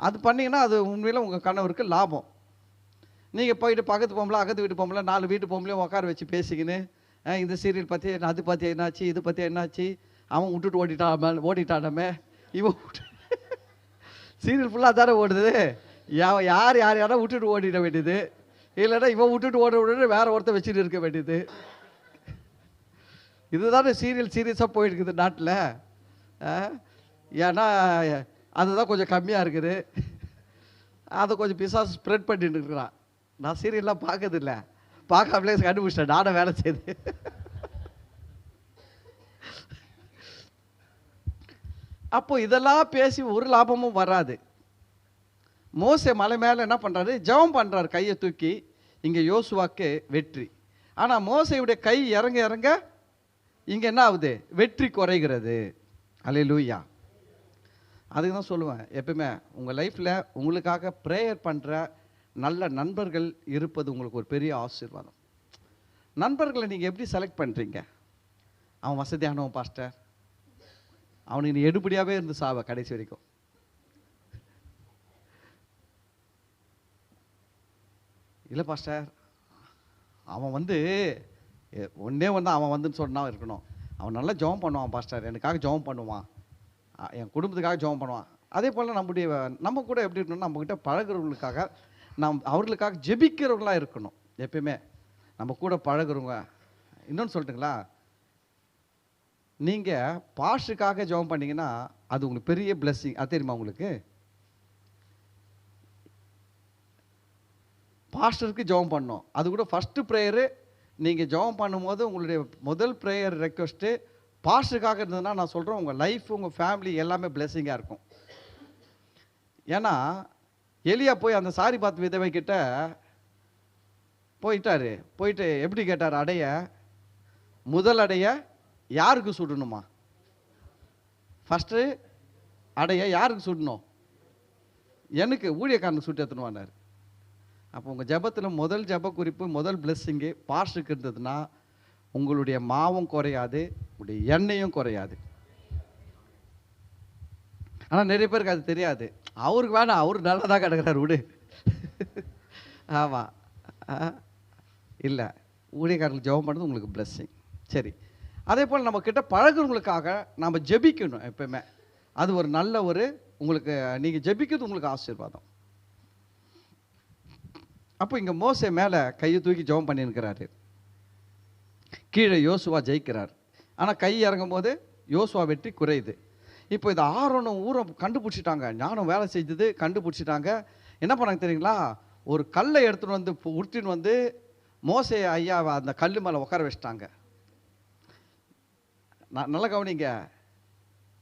அது பண்ணிங்கன்னா அது உண்மையில் உங்கள் கணவருக்கு லாபம். நீங்கள் போயிட்டு பக்கத்து பொம்பளை அக்கத்து வீட்டு பொம்பளை 4 வீட்டு பொம்பளையும் உட்கார வச்சு பேசிக்கின்னு இந்த சீரியல் பற்றி அது பற்றி என்னாச்சு, இது பற்றி என்னாச்சு, அவன் விட்டுட்டு ஓடிட்டானமே, இவன் சீரியல் ஃபுல்லாக தானே ஓடுது. யார் யார் யாரை விட்டுட்டு ஓடிட வேண்டியது, இல்லைன்னா இவன் விட்டுட்டு ஓட வேற ஒருத்தர் வச்சுட்டு இருக்க வேண்டியது. இதுதானே சீரியஸாக போயிட்டுருக்குது நாட்டில். ஏன்னா அதுதான் கொஞ்சம் கம்மியாக இருக்குது, அதை கொஞ்சம் பிசாசு ஸ்ப்ரெட் பண்ணிட்டு இருக்கிறான். நான் சீரியல்லாம் பார்க்கறதில்ல, பார்க்காமலே கண்டுபிடிச்சிட்டேன், நானும் வேலை செய்து. அப்போ இதெல்லாம் பேசி ஒரு லாபமும் வராது. மோசே மலை மேலே என்ன பண்ணுறாரு, ஜெபம் பண்ணுறாரு கையை தூக்கி. இங்கே யோசுவாக்கு வெற்றி. ஆனால் மோசையுடைய கை இறங்க இறங்க இங்கே என்ன ஆகுது, வெற்றி குறைகிறது. அல்லேலூயா. அதுக்கு தான் சொல்லுவேன், எப்பவுமே உங்கள் லைஃப்பில் உங்களுக்காக ப்ரேயர் பண்ணுற நல்ல நண்பர்கள் இருப்பது உங்களுக்கு ஒரு பெரிய ஆசீர்வாதம். நண்பர்களை நீங்கள் எப்படி செலக்ட் பண்ணுறீங்க? அவன் வசதியானவன் பாஸ்டர், அவனுக்கு நீ எடுபடியாகவே இருந்து சாவ கடைசி வரைக்கும். இல்லை பாஸ்டர், அவன் வந்து ஒன்றே வந்து அவன் வந்துன்னு சொன்னா இருக்கணும், அவன் நல்லா ஜெபம் பண்ணுவான் பாஸ்டர், எனக்காக ஜெபம் பண்ணுவான், என் குடும்பத்துக்காக ஜெபம் பண்ணுவான். அதே போல் நம்ம கூட எப்படி இருக்கணும்னா, நம்மக்கிட்ட பழகிறவங்களுக்காக அவர்களுக்காக ஜெபிக்கிறவங்களாக இருக்கணும். எப்பயுமே நம்ம கூட பழகிறவங்க. இன்னொன்று சொல்லட்டுங்களா, நீங்கள் பாஸ்டருக்காக ஜெபம் பண்ணிங்கன்னா அது உங்களுக்கு பெரிய பிளெஸ்ஸிங். அது தெரியுமா உங்களுக்கு? பாஸ்டருக்கு ஜெபம் பண்ணணும், அது கூட ஃபஸ்ட்டு ப்ரேயரு. நீங்கள் ஜெபம் பண்ணும்போது உங்களுடைய முதல் ப்ரேயர் ரெக்வெஸ்ட்டு பாஸ்டருக்காக இருந்ததுன்னா, நான் சொல்கிறேன், உங்கள் லைஃப் உங்கள் ஃபேமிலி எல்லாமே பிளெஸ்ஸிங்காக இருக்கும். ஏன்னா எலியா போய் அந்த சாரி பார்த்து விதவை கிட்ட போயிட்டு எப்படி கேட்டார், அடைய முதல் அடைய யாருக்கு சுடணுமா? ஃபஸ்ட்டு அடைய யாருக்கு சுடணும்? எனக்கு ஊழியக்காரனுக்கு சுட்டு எடுத்துனுவானார். அப்போ உங்கள் ஜெபத்தில் முதல் ஜெப குறிப்பு, முதல் பிளெஸ்ஸிங்கு பாஸ்டருக்கு இருந்ததுன்னா உங்களுடைய மாவும் குறையாது, உங்களுடைய எண்ணெயும் குறையாது. ஆனால் நிறைய பேருக்கு அது தெரியாது. அவருக்கு வேணாம், அவரு நல்லா தான் கிடக்கிறார் விடு. ஆமாம், இல்லை, ஊழியக்காரர்களுக்கு ஜெபம் பண்ணுறது உங்களுக்கு பிளெஸ்ஸிங். சரி, அதே போல் நம்மக்கிட்ட பழகுறவங்களுக்காக நாம் ஜெபிக்கணும் எப்பவுமே. அது ஒரு நல்ல ஒரு உங்களுக்கு நீங்கள் ஜெபிக்கிறது உங்களுக்கு ஆசீர்வாதம். அப்போ இங்கே மோசே மேலே கையை தூக்கி ஜெபம் பண்ணியிருக்கிறாரு. கீழே யோசுவா ஜெயிக்கிறார். ஆனால் கை இறங்கும் போது யோசுவா வெற்றி குறையுது. இப்போ இது ஆரோனும் ஊரம் கண்டுபிடிச்சிட்டாங்க, ஞானம் வேலை செஞ்சது கண்டுபிடிச்சிட்டாங்க. என்ன பண்ணாங்க தெரியுங்களா? ஒரு கல்லை எடுத்துகிட்டு வந்து உருட்டின்னு வந்து மோசே ஐயாவை அந்த கல் மேலே உட்கார வச்சிட்டாங்க. நல்லா கவனிங்க,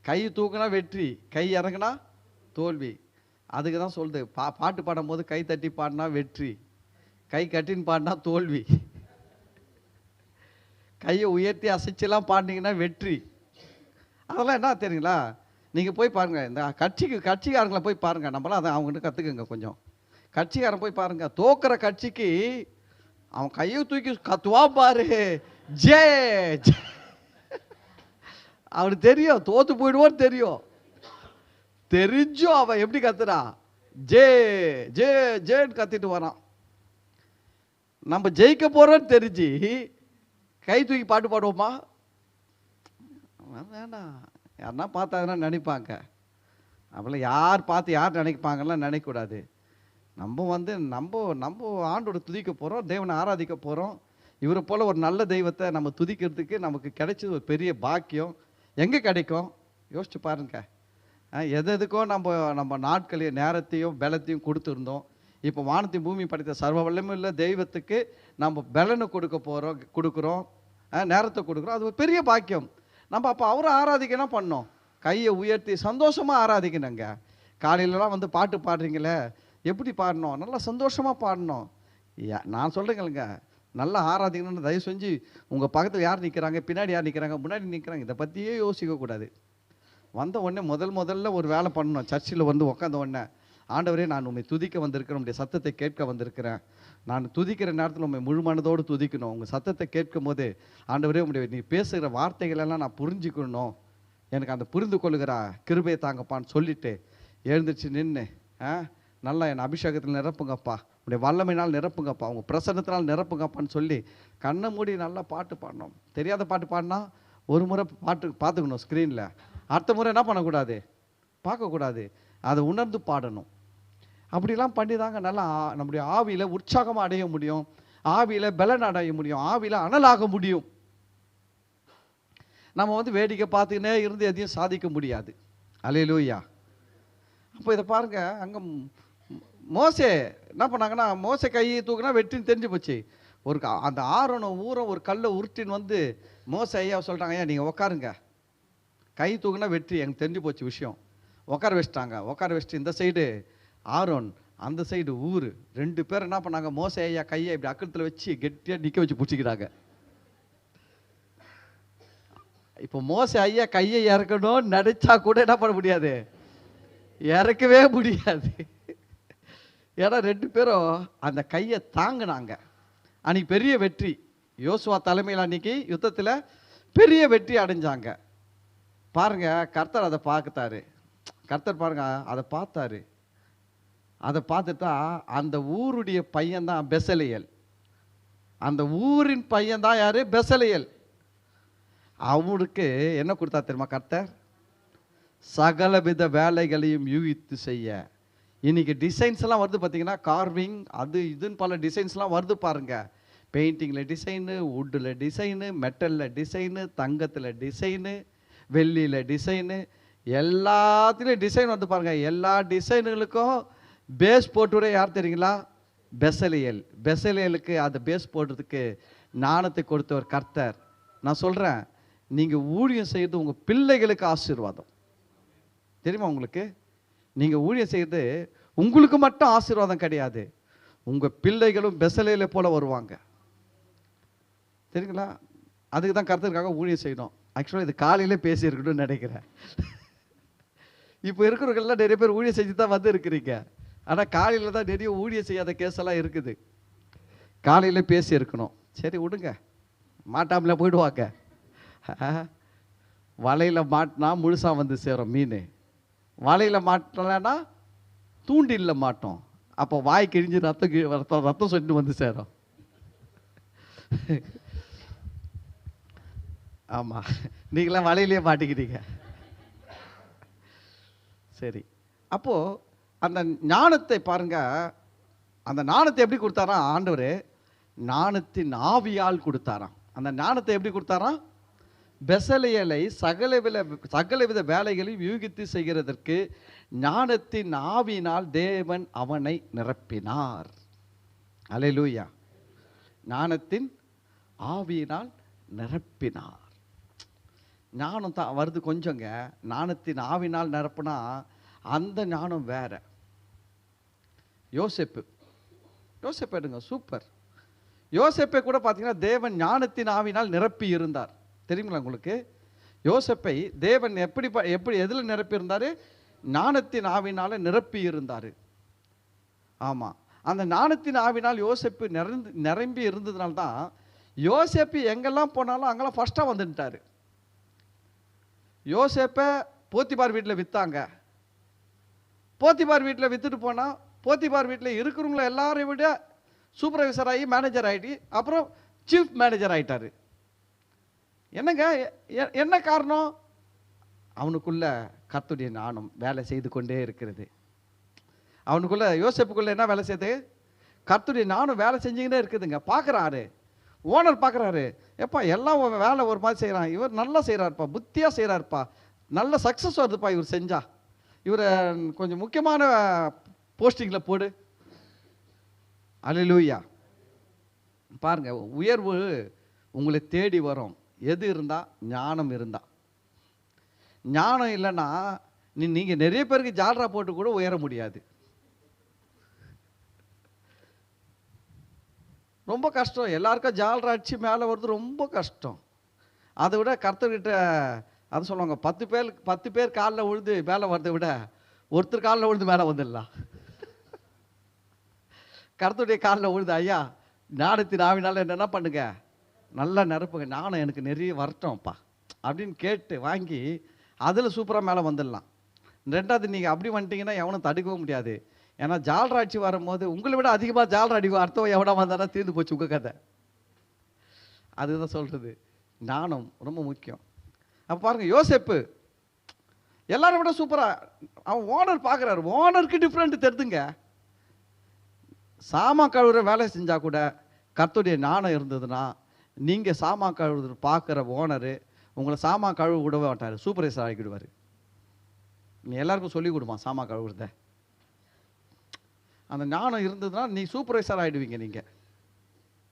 கை தூக்குனா வெற்றி, கை இறங்குனா தோல்வி. அதுக்கு தான் சொல்லுது, பாட்டு பாடும் போது கை தட்டி பாடினா வெற்றி, கை கட்டின்னு பாடினா தோல்வி. கையை உயர்த்தி அசைச்செல்லாம் பாடினீங்கன்னா வெற்றி. அதெல்லாம் என்ன தெரியுங்களா? நீங்கள் போய் பாருங்கள், இந்த கட்சிக்காரங்களை போய் பாருங்கள். நம்மளாம் அதை அவங்ககிட்ட கற்றுக்குங்க கொஞ்சம். கட்சிக்காரன் போய் பாருங்கள், தோக்கிற கட்சிக்கு அவன் கையை தூக்கி கத்துவா பாரு, ஜே ஜே. அவனுக்கு தெரியும் தோத்து போயிடுவோன்னு தெரியும். தெரிஞ்சும் அவன் எப்படி கத்துறா? ஜே ஜே ஜேன்னு கத்திட்டு வரான். நம்ம ஜெயிக்க போறோன்னு தெரிஞ்சு கை தூக்கி பாட்டு பாடுவோமா? வேணாம். யாருன்னா பார்த்தாங்கன்னா நினைப்பாங்க. அப்பெல்லாம் யார் பார்த்து யார் நினைப்பாங்கலாம் நினைக்கக்கூடாது. நம்ம ஆண்டோட துதிக்க போகிறோம், தேவனை ஆராதிக்க போகிறோம். இவரை போல் ஒரு நல்ல தெய்வத்தை நம்ம துதிக்கிறதுக்கு நமக்கு கிடைச்சது ஒரு பெரிய பாக்கியம். எங்கே கிடைக்கும் யோசிச்சு பாருங்க. எதுக்கோ நம்ம நாட்களையும் நேரத்தையும் பலத்தையும் கொடுத்துருந்தோம். இப்போ வானத்தையும் பூமி படைத்த சர்வ வல்லமையும் இல்லை தெய்வத்துக்கு நம்ம பலனை கொடுக்குறோம், நேரத்தை கொடுக்குறோம். அது ஒரு பெரிய பாக்கியம். நம்ம அப்போ அவரை ஆராதிக்கணும் பண்ணோம், கையை உயர்த்தி சந்தோஷமாக ஆராதிக்கணுங்க. காலையிலலாம் வந்து பாட்டு பாடுறீங்களே, எப்படி பாடணும்? நல்லா சந்தோஷமாக பாடணும். நான் சொல்கிறேங்க, நல்லா ஆராதிக்கணும்னு தயவு செஞ்சு உங்கள் பக்கத்தில் யார் நிற்கிறாங்க, பின்னாடி யார் நிற்கிறாங்க, முன்னாடி நிற்கிறாங்க, இதை பற்றியே யோசிக்கக்கூடாது. வந்த உடனே முதல்ல ஒரு வேலை பண்ணணும். சர்ச்சில் வந்து உட்காந்த உடனே, ஆண்டவரே நான் உண்மை துதிக்க வந்திருக்கிறேன், உங்களுடைய சத்தத்தை கேட்க வந்திருக்கிறேன். நான் துதிக்கிற நேரத்தில் உண்மை முழு மனதோடு துதிக்கணும். உங்கள் சத்தத்தை கேட்கும் போது ஆண்டவரே உங்களுடைய நீ பேசுகிற வார்த்தைகளெல்லாம் நான் புரிஞ்சுக்கணும், எனக்கு அந்த புரிந்து கொள்ளுகிற கிருபையை தாங்கப்பான்னு சொல்லிட்டு எழுந்திரிச்சு நின்று, நல்லா என் அபிஷேகத்தில் நிரப்புங்கப்பா, உடைய வல்லமையினால் நிரப்புங்கப்பா, உங்கள் பிரசன்னத்தினால் நிரப்புங்கப்பான்னு சொல்லி கண்ணை மூடி நல்லா பாட்டு பாடணும். தெரியாத பாட்டு பாடினா ஒரு முறை பாட்டு பார்த்துக்கணும் ஸ்க்ரீனில், அடுத்த முறை என்ன பண்ணக்கூடாது, பார்க்கக்கூடாது, அதை உணர்ந்து பாடணும். அப்படிலாம் பண்ணி தாங்க நல்லா நம்முடைய ஆவியில் உற்சாகமாக அடைய முடியும், ஆவியில் பலன் அடைய முடியும், ஆவியில் அனலாக முடியும். நம்ம வந்து வேடிக்கை பார்த்துக்கினே இருந்து எதையும் சாதிக்க முடியாது. அல்லேலூயா. அப்போ இதை பாருங்க, அங்கே மோசே என்ன பண்ணாங்கன்னா, மோசே கையை தூக்குனா வெற்றின்னு தெரிஞ்சு போச்சு. அந்த ஆரோனும் ஊரம் ஒரு கல்லை உருட்டின்னு வந்து மோசே ஐயா சொல்லிட்டாங்க, ஐயா நீங்கள் உட்காருங்க, கை தூக்குனா வெற்றி, எனக்கு தெரிஞ்சு போச்சு விஷயம். உட்கார வச்சிட்டாங்க. உட்கார வச்சுட்டு இந்த சைடு ஆரோன், அந்த சைடு ஊர், 2 பேர் என்ன பண்ணாங்க, மோசே ஐயா கையை இப்படி அக்கத்தில் வச்சு கெட்டியாக நிற்க வச்சு பிடிச்சிக்கிறாங்க. இப்போ மோசே ஐயா கையை இறக்கணும்னு நினைச்சா கூட என்ன பண்ண முடியாது, இறக்கவே முடியாது. ஏன்னா 2 பேரும் அந்த கையை தாங்கினாங்க. அன்னைக்கு பெரிய வெற்றி, யோசுவா தலைமையில் அன்னைக்கு யுத்தத்தில் பெரிய வெற்றி அடைஞ்சாங்க. பாருங்க, கர்த்தர் அதை பார்த்தாரு. கர்த்தர் பாருங்க அதை பார்த்தாரு. அதை பார்த்துட்டா அந்த ஊருடைய பையன்தான் பெசலியல். அந்த ஊரின் பையன்தான் யாரு, பெசலியல். அவனுக்கு என்ன கொடுத்தா தெரியுமா கர்த்தர்? சகலவித வேலைகளையும் யூகித்து செய்ய. இன்னைக்கு டிசைன்ஸ் எல்லாம் வருது பார்த்தீங்கன்னா, கார்விங் அது இதுன்னு பல டிசைன்ஸ்லாம் வருது பாருங்க. பெயிண்டிங்கில் டிசைனு, வுட்டில் டிசைனு, மெட்டலில் டிசைனு, தங்கத்தில் டிசைனு, வெள்ளியில் டிசைனு, எல்லாத்துலேயும் டிசைன் வந்து பாருங்க. எல்லா டிசைனுகளுக்கும் பேஸ் போட்டுவிட யார் தெரியுங்களா? பெசலியல். பெசலியலுக்கு அந்த பேஸ் போடுறதுக்கு ஞானத்தை கொடுத்தவர் கர்த்தர். நான் சொல்கிறேன், நீங்கள் ஊழியம் செய்கிறது உங்கள் பிள்ளைகளுக்கு ஆசீர்வாதம். தெரியுமா உங்களுக்கு? நீங்கள் ஊழியம் செய்கிறது உங்களுக்கு மட்டும் ஆசீர்வாதம் கிடையாது, உங்கள் பிள்ளைகளும் பெசலியலை போல வருவாங்க. தெரியுங்களா? அதுக்கு தான் கர்த்தருக்காக ஊழியம் செய்யணும். ஆக்சுவலாக இது காலையிலே பேசியிருக்கணும்னு நினைக்கிறேன். இப்போ இருக்கிறவங்கெல்லாம் நிறைய பேர் ஊழியம் செஞ்சு தான் வந்து இருக்கிறீங்க. ஆனால் காலையில் தான் நிறைய ஊழியம் செய்யாத கேஸெல்லாம் இருக்குது. காலையில் பேசி இருக்கணும். சரி விடுங்க, மாட்டாமல போயிடுவாங்க. வலையில் மாட்டினா முழுசாக வந்து சேரும் மீன், வலையில் மாட்டலைன்னா தூண்டிலில் மாட்டோம். அப்போ வாய் கிழிஞ்சு ரத்தம் சொட்டு வந்து சேரும். ஆமாம், நீங்களாம் வலையிலேயே மாட்டிக்கிட்டீங்க. சரி, அப்போது அந்த ஞானத்தை பாருங்க, அந்த ஞானத்தை எப்படி கொடுத்தாராம் ஆண்டவர்? ஞானத்தின் ஆவியால் கொடுத்தாராம். அந்த ஞானத்தை எப்படி கொடுத்தாராம்? பெசலேயலை சகலவித வேலைகளையும் யூகித்து செய்கிறதற்கு ஞானத்தின் ஆவியினால் தேவன் அவனை நிரப்பினார். அல்லேலூயா. ஞானத்தின் ஆவியினால் நிரப்பினார். ஞானம் தான் வருது கொஞ்சங்க. ஞானத்தின் ஆவினால் நிரப்புனா அந்த ஞானம் வேற. யோசேப்பு எடுங்க, சூப்பர். யோசேப்பை கூட பார்த்தீங்கன்னா தேவன் ஞானத்தின் ஆவினால் நிரப்பி இருந்தார். தெரியுங்களா உங்களுக்கு? யோசேப்பை தேவன் எப்படி எதில் நிரப்பி இருந்தார்? ஞானத்தின் ஆவினால நிரப்பி இருந்தார். ஆமாம், அந்த ஞானத்தின் ஆவினால் யோசேப்பு நிரம்பி இருந்ததுனால்தான் யோசேப்பு எங்கெல்லாம் போனாலும் அங்கெல்லாம் ஃபர்ஸ்ட்டாக வந்துட்டார். யோசேப்பை போத்திபார் வீட்டில் விற்றாங்க. போத்திபார் வீட்டில் விற்றுட்டு போனால் போத்திபார் வீட்டில் இருக்கிறவங்கள எல்லாரையும் விட சூப்பர்வைசர் ஆகி மேனேஜர் ஆகிட்டு அப்புறம் சீஃப் மேனேஜர் ஆகிட்டார். என்னங்க, என்ன காரணம்? அவனுக்குள்ள கர்த்தருடைய ஞானம் வேலை செய்து கொண்டே இருக்கிறது. அவனுக்குள்ள, யோசேப்புக்குள்ள என்ன வேலை செய்யுது? கர்த்தருடைய ஞானம் வேலை செஞ்சுக்கிட்டே இருக்குதுங்க. பார்க்குறாரு, ஓனர் பார்க்குறாரு, எப்பா எல்லாம் வேலை ஒரு மாதிரி செய்கிறான், இவர் நல்லா செய்கிறாருப்பா, புத்தியாக செய்கிறாருப்பா, நல்ல சக்ஸஸ் வருதுப்பா இவர் செஞ்சா, இவரை கொஞ்சம் முக்கியமான போஸ்டிங்கில் போடு. அல்லேலூயா. பாருங்க, உயர்வு உங்களை தேடி வரும் எது இருந்தால்? ஞானம் இருந்தால். ஞானம் இல்லைன்னா நீங்கள் நிறைய பேருக்கு ஜால்ரா போட்டு கூட உயர முடியாது. ரொம்ப கஷ்டம். எல்லாருக்கும் ஜால்ரா அடிச்சு மேலே வருது ரொம்ப கஷ்டம். அதை விட கர்த்தர்கிட்ட அதை சொல்லுவாங்க, 10 பேர் காலில் விழுந்து மேலே வரதை விட ஒருத்தர் காலில் விழுந்து மேலே வந்துடலாம். கர்த்தருடைய காலில் விழுது, ஐயா ஞானத்தின் ஆவினால என்ன பண்ணுங்க, நல்லா நிரப்புங்க, ஞானம் எனக்கு நிறைய வரட்டும்ப்பா அப்படின்னு கேட்டு வாங்கி அதில் சூப்பராக மேலே வந்துடலாம். ரெண்டாவது, நீங்கள் அப்படி வந்துட்டீங்கன்னா எவனும் தடுக்கவும் முடியாது. ஏன்னா ஜால்ரா அடிச்சு வரும்போது உங்களை விட அதிகமாக ஜால்ரா அடிக்கும், அர்த்தம் எவனா வந்தானா தீர்ந்து போச்சு உங்கள் கதை. அதுதான் சொல்கிறது, ஞானம் ரொம்ப முக்கியம். அப்போ பாருங்கள், யோசேப்பு எல்லாரும் விட சூப்பராக, அவன் ஓனர் பார்க்குறாரு, ஓனருக்கு டிஃப்ரெண்ட் தெரிதுங்க. சாமான் கழுவுற வேலை செஞ்சால் கூட கர்த்தருடைய ஞானம் இருந்ததுன்னா நீங்கள் சாமான் கழுவுறது பார்க்குற ஓனரு உங்களை சாமான் கழுவு விடவே மாட்டார், சூப்பர்வைசர் ஆகிடுவார். நீ எல்லாருக்கும் சொல்லிக் கொடுமா சாமான் கழுவுறத. அந்த ஞானம் இருந்ததுன்னா நீ சூப்பர்வைசர் ஆகிடுவீங்க நீங்கள்.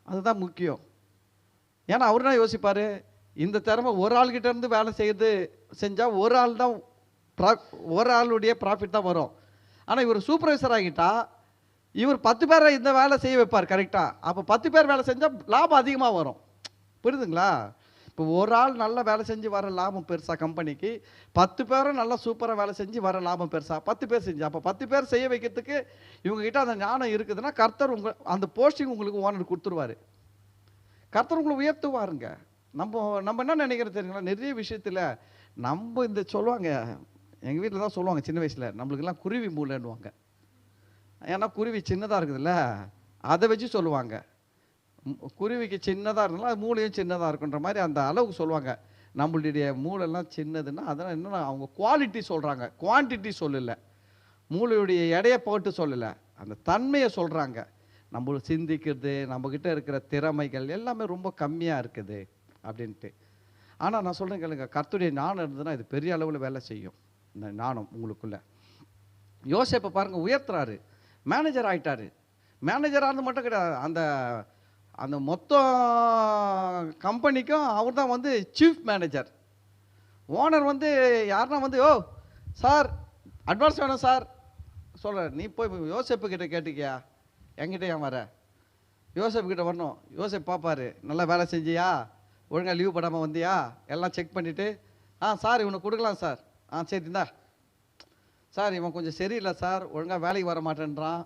அதுதான் முக்கியம். ஏன்னா அவர் தான் யோசிப்பார், இந்த திறமை ஒரு ஆள்கிட்ட இருந்து வேலை செஞ்சால் ஒரு ஆளுடைய ப்ராஃபிட் தான் வரும். ஆனால் இவர் சூப்பர்வைசர் ஆகிட்டா இவர் 10 பேரை இந்த வேலை செய்ய வைப்பார் கரெக்டாக. அப்போ 10 பேர் வேலை செஞ்சால் லாபம் அதிகமாக வரும். புரியுதுங்களா? இப்போ ஒரு ஆள் நல்லா வேலை செஞ்சு வர லாபம் பெருசா கம்பெனிக்கு, 10 பேரும் நல்லா சூப்பராக வேலை செஞ்சு வர லாபம் பெருசா. 10 பேர் செஞ்சு, அப்போ 10 பேர் செய்ய வைக்கிறதுக்கு இவங்ககிட்ட அந்த ஞானம் இருக்குதுன்னா கர்த்தர் அந்த போஸ்டிங் உங்களுக்கு ஓனர் கொடுத்துருவார். கர்த்தர் உங்களை உயர்த்துவாருங்க. நம்ம என்ன நினைக்கிறது தெரியுங்களா? நிறைய விஷயத்தில் நம்ம இந்த சொல்லுவாங்க, எங்கள் வீட்டில் தான் சொல்லுவாங்க சின்ன வயசில், நம்மளுக்கெல்லாம் குருவி மூளைன்னுவாங்க. ஏன்னா குருவி சின்னதாக இருக்குதுல்ல, அதை வச்சு சொல்லுவாங்க. குருவிக்கு சின்னதாக இருந்தாலும் அது மூளையும் சின்னதாக இருக்குன்ற மாதிரி அந்த அளவுக்கு சொல்லுவாங்க. நம்மளுடைய மூளைலாம் சின்னதுன்னா அதெல்லாம் என்னென்னா அவங்க குவாலிட்டி சொல்கிறாங்க, குவான்டிட்டி சொல்லலை. மூளையுடைய எடையை போட்டு சொல்லலை, அந்த தன்மையை சொல்கிறாங்க. நம்ம சிந்திக்கிறது, நம்மக்கிட்ட இருக்கிற திறமைகள் எல்லாமே ரொம்ப கம்மியாக இருக்குது அப்படின்ட்டு. ஆனால் நான் சொல்கிறேன் கேளுங்க, கர்த்தருடைய ஞானம் இருந்ததுன்னா இது பெரிய அளவில் வேலை செய்யும். இந்த ஞானம் உங்களுக்குள்ள. யோசேப்பை பாருங்கள், உயர்த்துறாரு, மேனேஜர் ஆகிட்டாரு. மேனேஜர் ஆனது மட்டும் கிடையாது, அந்த மொத்த கம்பெனிக்கும் அவர் தான் வந்து சீஃப் மேனேஜர். ஓனர் வந்து யாருன்னா வந்து, ஓ சார் அட்வான்ஸ் வேணும் சார் சொல்கிறார். நீ போய் யோசேப்பு கிட்ட கேட்டுக்கியா, என்கிட்ட ஏன் வர? யோசேப்பு கிட்ட வரணும். யோசேப் பார்ப்பார், நல்லா வேலை செஞ்சியா, ஒழுங்காக லீவ் போடாமல் வந்தியா, எல்லாம் செக் பண்ணிவிட்டு, சார் இவனை கொடுக்கலாம் சார், சரி இந்தா சார், இவன் கொஞ்சம் சரியில்லை சார், ஒழுங்காக வேலைக்கு வர மாட்டேன்றான்,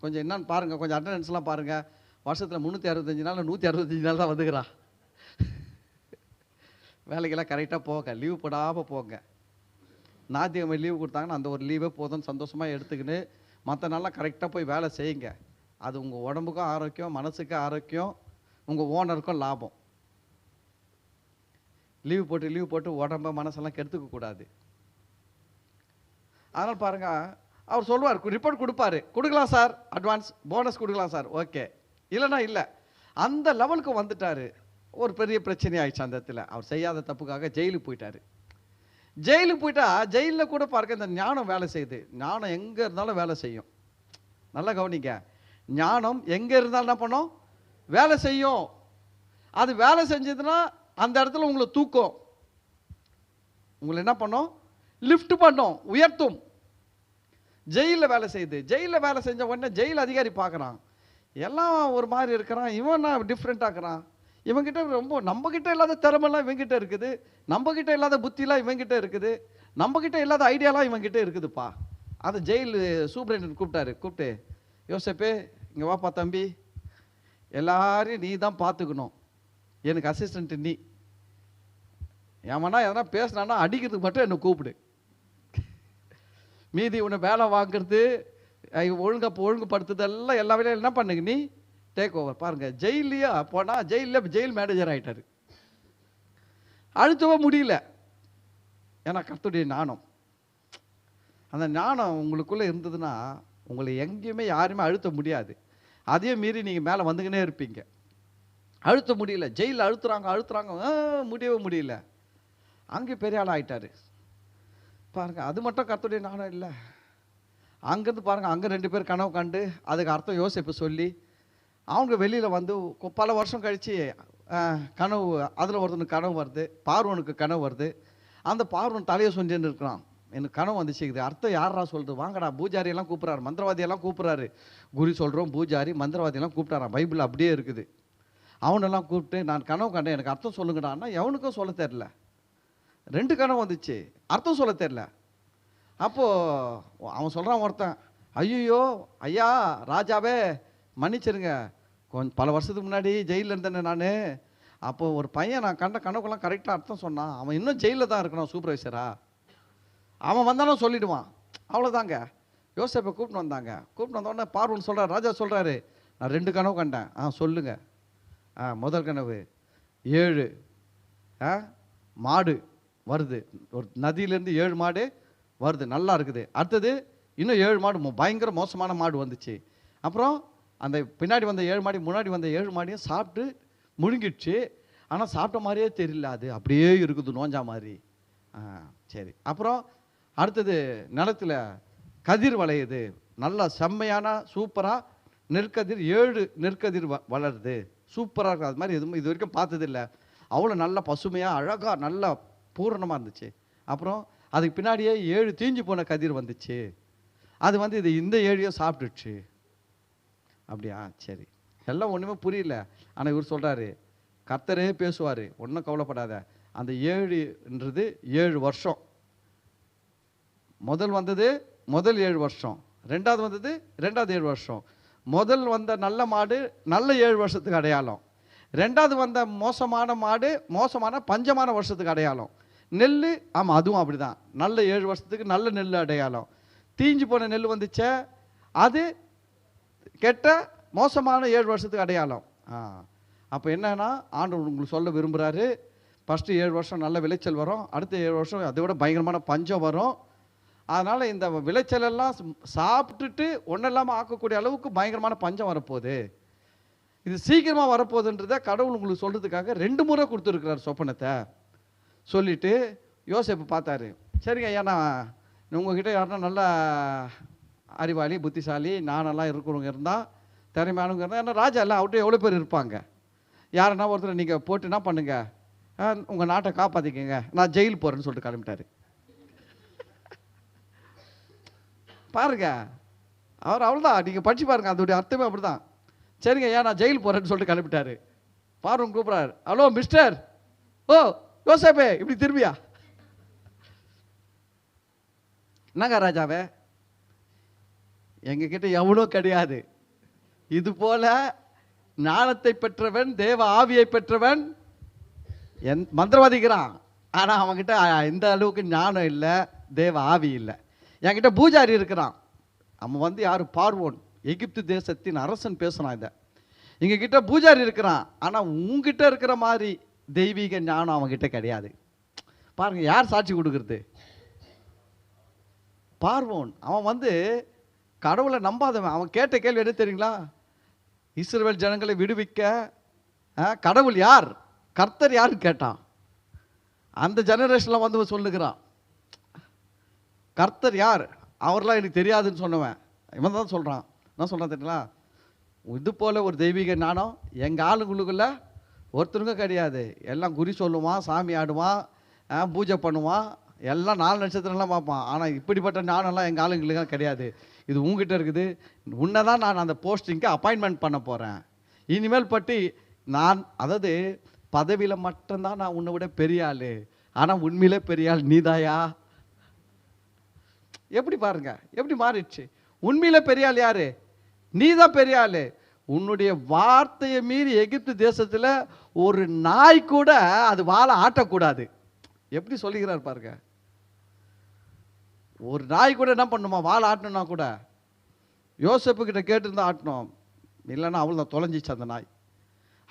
கொஞ்சம் என்னன்னு பாருங்கள், கொஞ்சம் அட்டண்டன்ஸ்லாம் பாருங்கள், வருஷத்தில் 365 நாள் 165 நாள் தான் வந்துக்கிறான், வேலைக்கெல்லாம் கரெக்டாக போங்க, லீவ் போடாமல் போங்க. ஞாயிற்றுக்கிழமை லீவு கொடுத்தாங்கன்னா அந்த ஒரு லீவே போதும்னு சந்தோஷமாக எடுத்துக்கின்னு மற்ற நாளெலாம் கரெக்டாக போய் வேலை செய்யுங்க. அது உங்கள் உடம்புக்கும் ஆரோக்கியம், மனசுக்கும் ஆரோக்கியம், உங்கள் ஓனருக்கும் லாபம். லீவ் போட்டு உடம்ப மனசெல்லாம் கெடுத்துக்க கூடாது. அதனால் பாருங்கள், அவர் சொல்லுவார், ரிப்போர்ட் கொடுப்பாரு, கொடுக்கலாம் சார், அட்வான்ஸ் போனஸ் கொடுக்கலாம் சார், ஓகே, இல்லைன்னா இல்லை. அந்த லெவலுக்கு வந்துட்டார். ஒரு பெரிய பிரச்சனை ஆயிடுச்சு அந்த இடத்துல. அவர் செய்யாத தப்புக்காக ஜெயிலுக்கு போயிட்டார். ஜெயிலுக்கு போயிட்டா ஜெயிலில் கூட பாருங்க இந்த ஞானம் வேலை செய்யுது. ஞானம் எங்கே இருந்தாலும் வேலை செய்யும். நல்லா கவனிங்க, ஞானம் எங்கே இருந்தாலும் என்ன பண்ணும்? வேலை செய்யும். அது வேலை செஞ்சதுன்னா அந்த இடத்துல உங்களை தூக்கும், உங்களை என்ன பண்ணும்? லிஃப்ட் பண்ணும், உயர்த்தும். ஜெயிலில் வேலை செய்யுது. ஜெயிலில் வேலை செஞ்ச உடனே ஜெயில் அதிகாரி பார்க்குறான், எல்லாம் ஒரு மாதிரி இருக்கிறான், இவன் டிஃப்ரெண்ட்டாக இருக்கிறான், இவங்கிட்ட ரொம்ப நம்மக்கிட்ட இல்லாத திறமெல்லாம் இவங்கிட்ட இருக்குது, நம்மக்கிட்ட இல்லாத புத்திலாம் இவங்கிட்ட இருக்குது, நம்மக்கிட்ட இல்லாத ஐடியாலாம் இவங்கிட்ட இருக்குதுப்பா. அந்த ஜெயில் சூப்பரண்ட் கூப்பிட்டு, யோசப்பே இங்கே வாப்பா தம்பி, எல்லாரையும் நீ தான் பார்த்துக்கணும், எனக்கு அசிஸ்டன்ட் நீ. ஏமாண்ணா எதனா பேசினான்னா அடிக்கிறதுக்கு மட்டும் என்னை கூப்பிடு, மீதி உன்னை வேலை வாங்குறது ஒழுங்குபடுத்துதெல்லாம் எல்லா வேலையும் என்ன பண்ணுங்க நீ டேக் ஓவர். பாருங்கள், ஜெயிலையே போனால் ஜெயில் மேனேஜர் ஆகிட்டார். அழுத்தவே முடியல, ஏன்னா கர்த்தருடைய ஞானம். அந்த ஞானம் உங்களுக்குள்ளே இருந்ததுன்னா உங்களை எங்கேயுமே யாருமே அழுத்த முடியாது. அதே மீறி நீங்கள் மேலே வந்துக்கினே இருப்பீங்க. அழுத்த முடியல, ஜெயிலில் அழுத்துறாங்க, முடியவே முடியல. அங்கே பெரிய ஆள் ஆகிட்டார். பாருங்கள், அது மட்டும் கர்த்தருடைய ஞானம் இல்லை. அங்கேருந்து பாருங்கள், அங்கே 2 பேர் கனவு கண்டு அதுக்கு அர்த்தம் யோசிப்பு சொல்லி அவங்க வெளியில் வந்து பல வருஷம் கழித்து கனவு, அதில் ஒருத்தனுக்கு கனவு வருது, பார்வனுக்கு கனவு வருது. அந்த பார்வன் தலையை சொஞ்சுன்னு இருக்கிறான், எனக்கு கனவு வந்துச்சுக்குது, அர்த்தம் யாரா சொல்கிறது, வாங்கடா. பூஜாரியெல்லாம் கூப்பிட்றாரு, மந்திரவாதியெல்லாம் கூப்பிட்றாரு, குறி சொல்கிறோம், பூஜாரி மந்திரவாதியெல்லாம் கூப்பிட்டாரான், பைபிள் அப்படியே இருக்குது. அவனெல்லாம் கூப்பிட்டு நான் கனவு கண்டேன், எனக்கு அர்த்தம் சொல்லுங்கடான்னா எவனுக்கும் சொல்ல தெரில. 2 கனவு வந்துச்சு, அர்த்தம் சொல்ல தெரில. அப்போது அவன் சொல்கிறான் ஒருத்தன், ஐயோ ஐயா ராஜாவே மன்னிச்சிருங்க, கொஞ்சம் பல வருஷத்துக்கு முன்னாடி ஜெயிலில் இருந்தேன்னு நான். அப்போது ஒரு பையன் நான் கண்ட கனவுக்கெல்லாம் கரெக்டாக அர்த்தம் சொன்னான், அவன் இன்னும் ஜெயிலில் தான் இருக்கணும் சூப்பர்வைசரா, அவன் வந்தாலும் சொல்லிவிடுவான். அவ்வளோதாங்க. யோசேப்பை கூப்பிட்டு வந்தாங்க. கூப்பிட்டு வந்தோடனே பார்வன் சொல்கிறார், ராஜா சொல்கிறாரு, நான் 2 கனவு கண்டேன். சொல்லுங்கள். முதல் கனவு 7 மாடு வருது, ஒரு நதியிலேருந்து 7 மாடு வருது, நல்லா இருக்குது. அடுத்தது இன்னும் 7 மாடு பயங்கர மோசமான மாடு வந்துச்சு. அப்புறம் அந்த பின்னாடி வந்த 7 மாடி முன்னாடி வந்த 7 மாடியும் சாப்பிட்டு முழுங்கிடுச்சு. ஆனால் சாப்பிட்ட மாதிரியே தெரியல, அது அப்படியே இருக்குது நோஞ்சா மாதிரி. சரி. அப்புறம் அடுத்தது நிலத்தில் கதிர் வளையுது, நல்லா செம்மையான சூப்பராக நெற்கதிர் 7 நெற்கதிர் வளருது, சூப்பராக இருக்குது. அது மாதிரி எதுவும் இது வரைக்கும் பார்த்ததில்லை, அவ்வளோ நல்லா பசுமையாக அழகாக நல்லா பூரணமாக இருந்துச்சு. அப்புறம் அதுக்கு பின்னாடியே 7 தீஞ்சு போன கதிர் வந்துச்சு, அது வந்து இது இந்த 7ஐயும் சாப்பிட்டுச்சு. அப்படியா, சரி. எல்லாம் ஒன்றுமே புரியல. ஆனால் இவர் சொல்கிறாரு, கர்த்தரே பேசுவார், ஒன்றும் கவலைப்படாத. அந்த 7ன்றது 7 வருஷம். முதல் வந்தது முதல் 7 வருஷம், ரெண்டாவது வந்தது ரெண்டாவது 7 வருஷம். முதல் வந்த நல்ல மாடு நல்ல 7 வருஷத்துக்கு அடையாளம், ரெண்டாவது வந்த மோசமான மாடு மோசமான பஞ்சமான வருஷத்துக்கு அடையாளம். நெல், ஆமாம் அதுவும் அப்படி தான், நல்ல 7 வருஷத்துக்கு நல்ல நெல் அடையாளம். தீஞ்சு போன நெல் வந்துச்சே அது கெட்ட மோசமான 7 வருஷத்துக்கு அடையாளம். அப்போ என்னன்னா ஆண்டவர் உங்களுக்கு சொல்ல விரும்புகிறாரு, ஃபஸ்ட்டு 7 வருஷம் நல்ல விளைச்சல் வரும், அடுத்த 7 வருஷம் அதை விட பயங்கரமான பஞ்சம் வரும். அதனால் இந்த விளைச்சலெல்லாம் சாப்பிட்டுட்டு ஒன்றும் இல்லாமல் ஆக்கக்கூடிய அளவுக்கு பயங்கரமான பஞ்சம் வரப்போகுது, இது சீக்கிரமாக வரப்போகுதுன்றதை கடவுள் உங்களுக்கு சொல்கிறதுக்காக 2 முறை கொடுத்துருக்கிறார் சொப்பனத்தை. சொல்லிவிட்டு யோசேப்பு பார்த்தாரு, சரிங்க ஐயா, நான் உங்ககிட்ட யாருன்னா நல்லா அறிவாளி புத்திசாலி நானெல்லாம் இருக்கிறவங்க இருந்தால் திறமையானவங்க இருந்தால், ஏன்னா ராஜா எல்லாம் அவர்கிட்ட எவ்வளோ பேர் இருப்பாங்க, யாருன்னா ஒருத்தர் நீங்கள் போட்டு என்ன பண்ணுங்க, உங்கள் நாட்டை காப்பாற்றிக்கங்க, நான் ஜெயில் போகிறேன்னு சொல்லிட்டு கிளம்பிட்டாரு. பாருங்க, அவர் அவ்வளோதான், நீங்கள் படிச்சு பாருங்க, அதோடைய அர்த்தமே அப்படி தான். சரிங்க ஐயா, நான் ஜெயில் போகிறேன்னு சொல்லிட்டு கிளம்பிட்டாரு. பார்வன் கூப்பிட்றாரு, ஹலோ மிஸ்டர், ஓ யோசேப்பே, இப்படி திரும்பியா? என்னங்க ராஜாவே, எங்ககிட்ட எவ்வளோ கிடையாது, இது போல ஞானத்தை பெற்றவன் தேவ ஆவியை பெற்றவன் மந்திரவாதிக்கிறான், ஆனால் அவன்கிட்ட இந்த அளவுக்கு ஞானம் இல்லை, தேவ ஆவி இல்லை. என்கிட்ட பூஜாரி இருக்கிறான், அவன் வந்து யார், பார்வோன், எகிப்து தேசத்தின் அரசன் பேசுகிறான். இதை எங்ககிட்ட பூஜாரி இருக்கிறான், ஆனால் உங்ககிட்ட இருக்கிற மாதிரி தெய்வீக ஞானம் அவங்ககிட்ட கிடையாது. பாருங்க, யார் சாட்சி கொடுக்குறது? பார்வோன். அவன் கடவுளை நம்பாதவன். அவன் கேட்ட கேள்வி என்ன தெரியுங்களா? இஸ்ரவேல் ஜனங்களை விடுவிக்க கடவுள் யார், கர்த்தர் யாருன்னு கேட்டான். அந்த ஜெனரேஷனில் சொல்லுகிறான், கர்த்தர் யார், அவர்லாம் எனக்கு தெரியாதுன்னு சொன்னவன் இவன் தான் சொல்கிறான். என்ன சொல்கிறான் தெரியுங்களா? இது போல் ஒரு தெய்வீக ஞானம் எங்கள் ஆளுங்களுக்குள்ள ஒருத்தருக்கும் கிடையாது. எல்லாம் குறி சொல்லுவான், சாமி ஆடுவான், பூஜை பண்ணுவான், எல்லாம் 4 நட்சத்திரம்லாம் பார்ப்பான். ஆனால் இப்படிப்பட்ட ஞானம்லாம் எங்கள் ஆளுங்களுக்கெல்லாம் கிடையாது. இது உங்ககிட்ட இருக்குது. உன்னை தான் நான் அந்த போஸ்டிங்க்கு அப்பாயின்மெண்ட் பண்ண போகிறேன். இனிமேல் பற்றி நான், அதாவது பதவியில் மட்டும்தான் நான் உன்னை விட பெரிய ஆள், ஆனால் உண்மையிலே பெரிய ஆள் நீதாயா? எப்படி பாருங்க, எப்படி மாறிடுச்சு. உண்மையிலே பெரிய ஆள் யாரு? நீ தான் பெரிய ஆள். உன்னுடைய வார்த்தையை மீறி எகிப்து தேசத்தில் ஒரு நாய் கூட அது வாழை ஆட்டக்கூடாது. எப்படி சொல்லுகிறார் பாருங்க. ஒரு நாய் கூட என்ன பண்ணுமா, வாழை ஆட்டணும்னா கூட யோசேப்பு கிட்ட கேட்டுருந்தா ஆட்டணும், இல்லைன்னா அவள் தான் தொலைஞ்சிச்சு அந்த நாய்.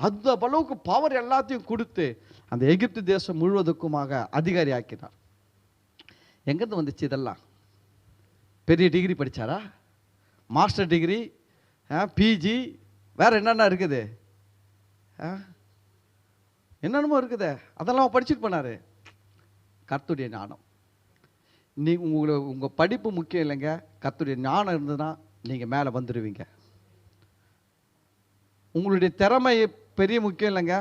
அந்த அளவுக்கு பவர் எல்லாத்தையும் கொடுத்து அந்த எகிப்து தேசம் முழுவதுக்குமாக அதிகாரி ஆக்கினார். எங்கேருந்து வந்துச்சு இதெல்லாம்? பெரிய டிகிரி படித்தாரா? மாஸ்டர் டிகிரி, பிஜி, வேற என்னென்ன இருக்குது, என்னென்னமோ இருக்குது, அதெல்லாம் படிச்சுட்டு போனார். கர்த்தருடைய ஞானம். உங்கள் படிப்பு முக்கியம் இல்லைங்க, கர்த்தருடைய ஞானம் இருந்ததுன்னா நீங்கள் மேலே வந்துடுவீங்க. உங்களுடைய திறமை பெரிய முக்கியம் இல்லைங்க,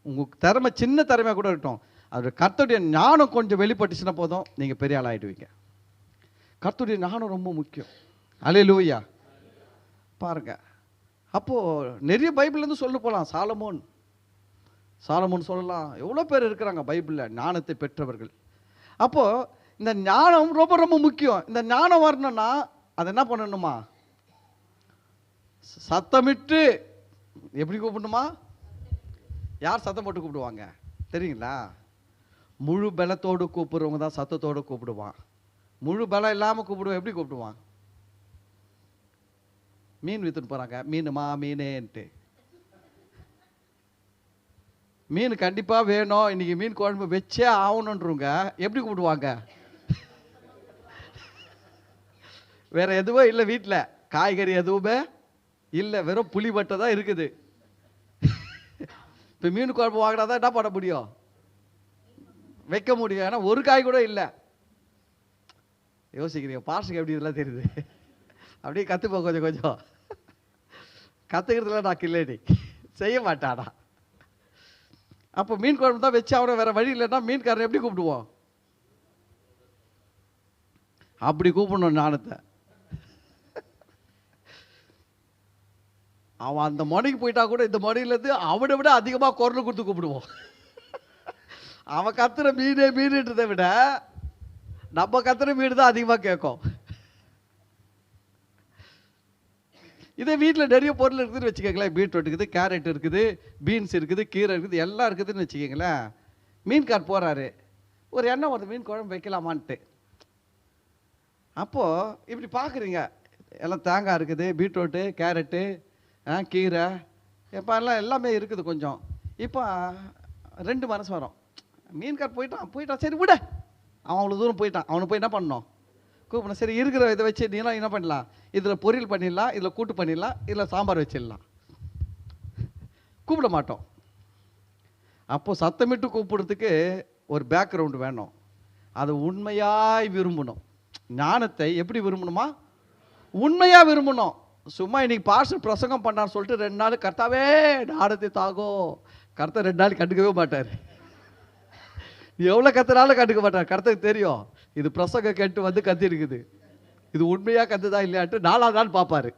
உங்கள் திறமை சின்ன திறமையாக கூட இருக்கட்டும், அது கர்த்தருடைய ஞானம் கொஞ்சம் வெளிப்பட்டுச்சுன்னா போதும், நீங்கள் பெரிய ஆள் ஆகிடுவீங்க. கர்த்தருடைய ஞானம் ரொம்ப முக்கியம். அல்லேலூயா. பாருங்க, அப்போது நிறைய பைபிள்லேருந்து சொல்ல போகலாம். சாலமோன் சொல்லலாம். எவ்வளோ பேர் இருக்கிறாங்க பைபிளில் ஞானத்தை பெற்றவர்கள். அப்போது இந்த ஞானம் ரொம்ப ரொம்ப முக்கியம். இந்த ஞானம் வரணும்னா அதை என்ன பண்ணணுமா? சத்தமிட்டு. எப்படி கூப்பிடணுமா? யார் சத்தம் போட்டு கூப்பிடுவாங்க தெரியுங்களா? முழு பலத்தோடு கூப்பிடுறவங்க தான் சத்தத்தோடு கூப்பிடுவான். முழு பலம் இல்லாமல் கூப்பிடுவான். எப்படி கூப்பிடுவான்? மீன் வித்துட்டு போகிறாங்க, மீனுமா மீனேன்ட்டு. மீன் கண்டிப்பாக வேணும், இன்னைக்கு மீன் குழம்பு வச்சே ஆகணுன்றவங்க எப்படி கூப்பிடுவாங்க? வேற எதுவும் இல்லை, வீட்டில் காய்கறி எதுவுமே இல்லை, வெறும் புளி பட்டை தான் இருக்குது. இப்போ மீன் குழம்பு வாங்கினா தான் என்ன பண்ண முடியும்? வைக்க முடியும். ஏன்னா ஒரு காய் கூட இல்லை. யோசிக்கிறீங்க பாஸ்டருக்கு எப்படி இதெல்லாம் தெரியுது? அப்படியே கற்றுப்போம், கொஞ்சம் கொஞ்சம் கற்றுக்கிறதுல நான் கில்லேடி செய்ய மாட்டானா. அப்போ மீன் குழம்பு தான் வச்சு அவரை வேற வழி இல்லைன்னா மீன்காரன் எப்படி கூப்பிடுவோம்? அப்படி கூப்பிடணும் ஞானத்தை. அவன் அந்த மொழிக்கு போயிட்டா கூட இந்த மொழியிலேருந்து அவனை விட அதிகமாக குரல் கொடுத்து கூப்பிடுவோம். அவன் கத்துற மீனுன்றதை விட நம்ம கத்துற மீன் தான் அதிகமாக கேட்கும். இதே வீட்டில் நிறைய பொருள் இருக்குதுன்னு வச்சுக்கோங்களேன். பீட்ரூட் இருக்குது, கேரட் இருக்குது, பீன்ஸ் இருக்குது, கீரை இருக்குது, எல்லாம் இருக்குதுன்னு வச்சுக்கோங்களேன். மீன்கார் போகிறாரு, ஒரு எண்ணெய் வருது, மீன் குழம்பு வைக்கலாமான்ட்டு. அப்போது இப்படி பார்க்குறீங்க, எல்லாம் தேங்காய் இருக்குது, பீட்ரூட்டு, கேரட்டு, கீரை, இப்போ எல்லாமே இருக்குது கொஞ்சம். இப்போ 2 மனசு வரும். மீன்கார் போயிட்டான் சரி விட, அவன் அவ்வளோ தூரம் போயிட்டான். அவனை போய் என்ன பண்ணணும்? கூப்பிடணும். சரி இருக்கிற இதை வச்சு நீலாம் என்ன பண்ணலாம்? இதில் பொரியல் பண்ணிடலாம், இதில் கூட்டு பண்ணிடலாம், இதில் சாம்பார் வச்சிடலாம். கூப்பிட மாட்டோம். அப்போது சத்தமிட்டு கூப்பிடுறதுக்கு ஒரு பேக்ரவுண்டு வேணும். அதை உண்மையாய் விரும்பணும். ஞானத்தை எப்படி விரும்பணுமா? உண்மையாக விரும்பணும். சும்மா இன்னைக்கு பாஸ்டர் பிரசங்கம் பண்ணான்னு சொல்லிட்டு 2 நாள் கர்த்தாவே ஞானத்தை தாகோ, கர்த்தர் 2 நாள் கண்டுக்கவே மாட்டார். எவ்வளோ கத்துனாலும் கண்டுக்க மாட்டார். கர்த்தருக்கு தெரியும் இது பிரசங்க கேட்டு கத்தி இருக்குது, இது உண்மையாக கத்துதா இல்லையாட்டு 4ஆவது நாள் பார்ப்பாரு.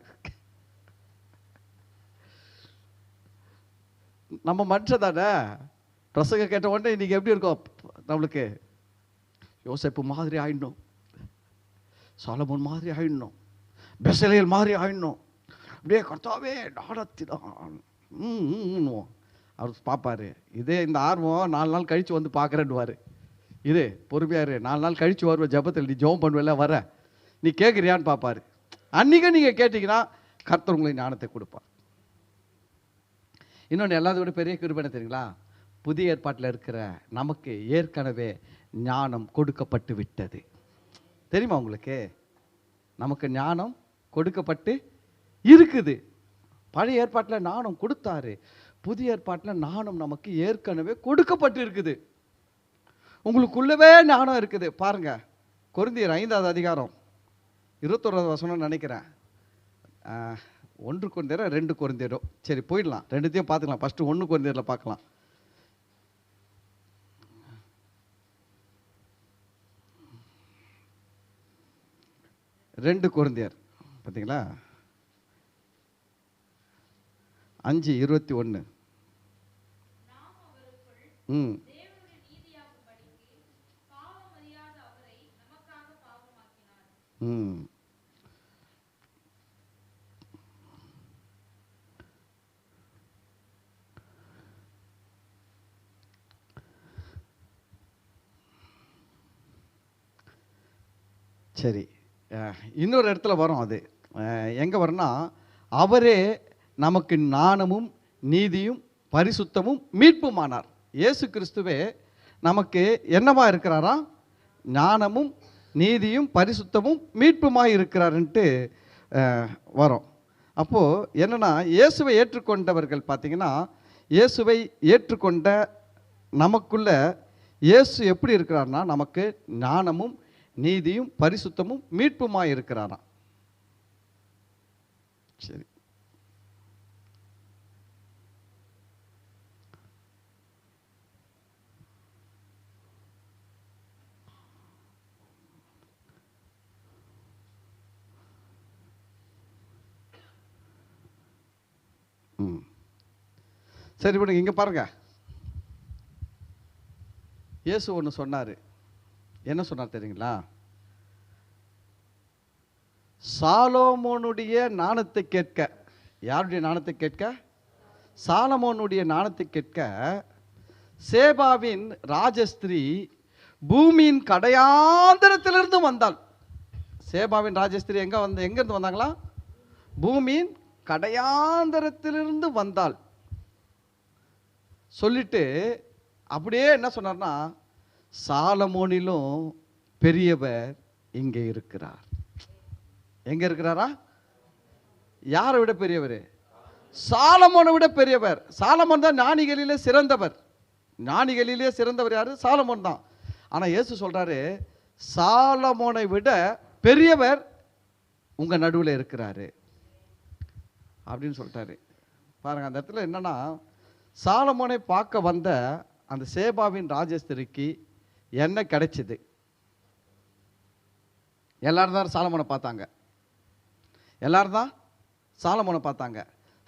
நம்ம மனுஷன் தானே. பிரசங்க கேட்ட உடனே இன்னைக்கு எப்படி இருக்கும் நம்மளுக்கு? யோசேப்பு மாதிரி ஆயிடணும், சாலமோன் மாதிரி ஆயிடணும், பெசலேல் மாதிரி ஆயிடணும். அப்படியே கர்த்தாவே ஞானத்திதான் அவர் பார்ப்பாரு. இதே இந்த ஆர்வம் 4 நாள் கழித்து வந்து பார்க்குறேன்னுவார். இது பொறுமையாரு, 4 நாள் கழித்து வருவேன் ஜபத்தில், நீ ஜெபம் பண்ணுவல வர, நீ கேட்குறியான்னு பார்ப்பாரு. அன்றைக்கி நீங்கள் கேட்டிங்கன்னா கர்த்தர் உங்களை ஞானத்தை கொடுப்பார். இன்னொன்று எல்லாத்தையும் விட பெரிய கிருபை என்ன தெரியுங்களா? புதிய ஏற்பாட்டில் இருக்கிற நமக்கு ஏற்கனவே ஞானம் கொடுக்கப்பட்டு விட்டது. தெரியுமா உங்களுக்கு? நமக்கு ஞானம் கொடுக்கப்பட்டு இருக்குது. பழைய ஏற்பாட்டில் ஞானம் கொடுத்தாரு, புதிய ஏற்பாட்டில் ஞானம் நமக்கு ஏற்கனவே கொடுக்கப்பட்டு இருக்குது. உங்களுக்குள்ளவே ஞானம் இருக்குது. பாருங்க, கொரிந்தியர் 5வது அதிகாரம் 21வது வசனம் நினைக்கிறேன். 1 கொரிந்தியரோ 2 கொரிந்தியரோ, சரி போயிடலாம், ரெண்டுத்தையும் பார்த்துக்கலாம். ஃபர்ஸ்ட் 1 கொரிந்தியரில் பார்க்கலாம். 2 கொரிந்தியர் பார்த்தீங்களா? 5:21. சரி, இன்னொரு இடத்துல வரும். அது எங்கே வரும்னா, அவரே நமக்கு ஞானமும் நீதியும் பரிசுத்தமும் மீட்புமானார். இயேசு கிறிஸ்துவே நமக்கு என்னவா இருக்கிறாரா? ஞானமும் நீதியும் பரிசுத்தமும் மீட்புமாய் இருக்கிறாருன்ட்டு வரும். அப்போது என்னென்னா, இயேசுவை ஏற்றுக்கொண்டவர்கள் பார்த்தீங்கன்னா, இயேசுவை ஏற்றுக்கொண்ட நமக்குள்ள இயேசு எப்படி இருக்கிறார்னா, நமக்கு ஞானமும் நீதியும் பரிசுத்தமும் மீட்புமாய் இருக்கிறாராம். சரி, சரி விடுங்க. இங்கே பாருங்க, இயேசு ஒன்று சொன்னார். என்ன சொன்னார் தெரியுங்களா? சாலோமோனுடைய ஞானத்தை கேட்க. யாருடைய ஞானத்தை கேட்க? சாலமோனுடைய ஞானத்தை கேட்க சேபாவின் ராஜஸ்திரீ பூமியின் கடையாந்தரத்திலிருந்து வந்தாள். சேபாவின் ராஜஸ்திரீ எங்கிருந்து வந்தாங்களா? பூமியின் கடையாந்தரத்திலிருந்து வந்தாள் சொல்லிட்டு அப்படியே என்ன சொன்னார்னா, சாலமோனிலும் பெரியவர் இங்கே இருக்கிறார். எங்க இருக்கிறாரா? யாரை விட பெரியவர்? சாலமோனை விட பெரியவர். சாலமோன் தான் ஞானிகளிலே சிறந்தவர். ஞானிகளிலே சிறந்தவர் யாரு? சாலமோன் தான். ஆனால் இயேசு சொல்றாரு, சாலமோனை விட பெரியவர் உங்க நடுவில் இருக்கிறாரு அப்படின்னு சொல்லிட்டாரு. பாருங்க, அந்த இடத்துல என்னன்னா, சாலமோனை பார்க்க வந்த அந்த சேபாவின் ராஜஸ்திரிக்கு என்ன கிடைச்சிது? எல்லாரும் தான் சாலமோனை பார்த்தாங்க. எல்லாரும் தான் சாலமோனை பார்த்தாங்க.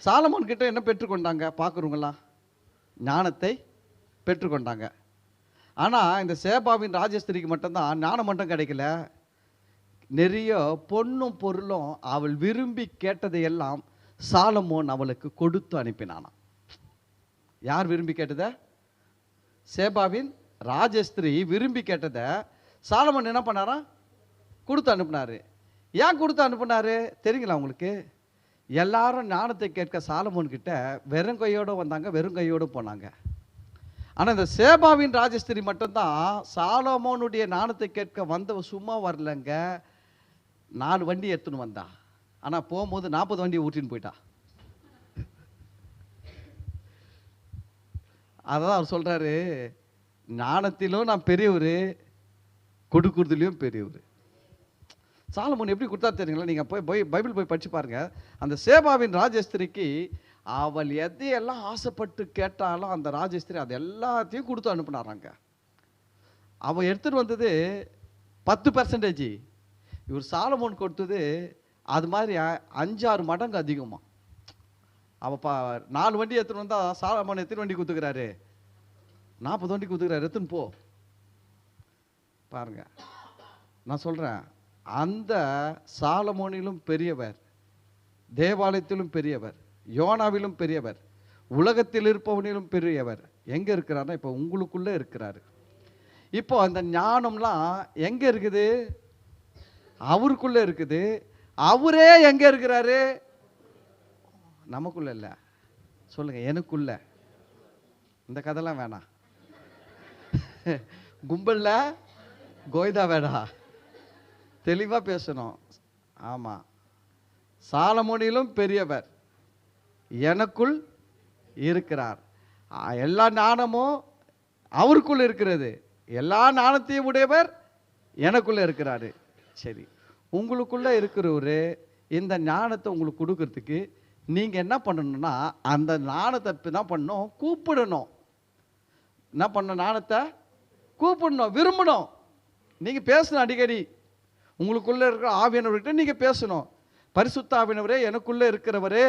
சாலமோன் கிட்ட என்ன பெற்றுக்கொண்டாங்க? பார்க்குறவங்களாம் ஞானத்தை பெற்றுக்கொண்டாங்க. ஆனால் இந்த சேபாவின் ராஜஸ்திரிக்கு மட்டும்தான் ஞானம் மட்டும் கிடைக்கல, நிறைய பொண்ணும் பொருளும் அவள் விரும்பி கேட்டதையெல்லாம் சாலமோன் அவளுக்கு கொடுத்து அனுப்பினானாம். யார் விரும்பி கேட்டத? சேபாவின் ராஜஸ்திரி விரும்பி கேட்டதை சாலமோன் என்ன பண்ணாரா? கொடுத்து அனுப்பினாரு. ஏன் கொடுத்து அனுப்பினாரு தெரியுங்களா உங்களுக்கு? எல்லாரும் ஞானத்தை கேட்க சாலமோன் கிட்ட வெறும் கையோடு வந்தாங்க, வெறும் கையோடு போனாங்க. ஆனால் இந்த சேபாவின் ராஜஸ்திரி மட்டும்தான் சாலமோனுடைய ஞானத்தை கேட்க வந்தவ சும்மா வரலங்க, 4 வண்டி எடுத்துன்னு வந்தா. ஆனால் போகும்போது 40 வண்டியை ஊற்றின்னு போயிட்டா. அதான் அவர் சொல்றாரு, ஞானத்திலும் நான் பெரியவர், கொடுக்குறதுலையும் பெரியவர். சாலமோன் எப்படி கொடுத்தா தெரியுங்களா? நீங்கள் போய் பைபிள் போய் படிச்சு பாருங்க. அந்த சேபாவின் ராஜஸ்திரிக்கு அவள் எதையெல்லாம் ஆசைப்பட்டு கேட்டாலும் அந்த ராஜஸ்திரி அது எல்லாத்தையும் கொடுத்து அனுப்பினாராங்க. அவள் எடுத்துகிட்டு வந்தது 10%. இவர் சாலமோன் கொடுத்தது அது மாதிரி 5-6 மடங்கு அதிகமாக. அவள் 4 வண்டி எடுத்துன்னு வந்தால் சாலமோன் எத்தனை வண்டி கொடுத்துக்கிறாரு? 40 வண்டி கொடுத்துக்கிறாரு. எடுத்துன்னு போ. பாருங்க, நான் சொல்கிறேன், அந்த சாலமோனிலும் பெரியவர், தேவாலயத்திலும் பெரியவர், யோனாவிலும் பெரியவர், உலகத்தில் இருப்பவனிலும் பெரியவர் எங்கே இருக்கிறாருன்னா இப்போ உங்களுக்குள்ளே இருக்கிறாரு. இப்போ அந்த ஞானம்லாம் எங்கே இருக்குது? அவருக்குள்ளே இருக்குது. அவரே எங்கே இருக்கிறாரு? நமக்குள்ள இல்லை, சொல்லுங்க, எனக்குள்ள. இந்த கதைலாம் வேணாம். கும்பல்ல கோய்தா வேணாம், தெளிவா பேசணும். ஆமா, சாலமோனிலும் பெரியவர் எனக்குள் இருக்கிறார். எல்லா ஞானமும் அவருக்குள் இருக்கிறது. எல்லா ஞானத்தையும் உடையவர் எனக்குள்ள இருக்கிறாரு. சரி, உங்களுக்குள்ள இருக்கிறவரு இந்த ஞானத்தை உங்களுக்கு கொடுக்கறதுக்கு நீங்க என்ன பண்ணணும்னா, அந்த ஞானத்தை என்ன பண்ணணும்? கூப்பிடணும். என்ன பண்ணணும்? ஞானத்தை கூப்பிடணும், விரும்பணும். நீங்க பேசணும் அடிக்கடி. உங்களுக்குள்ள இருக்கிற ஆவியானவர்கிட்ட நீங்க பேசணும். பரிசுத்த ஆவியானவரே, எனக்குள்ள இருக்கிறவரே,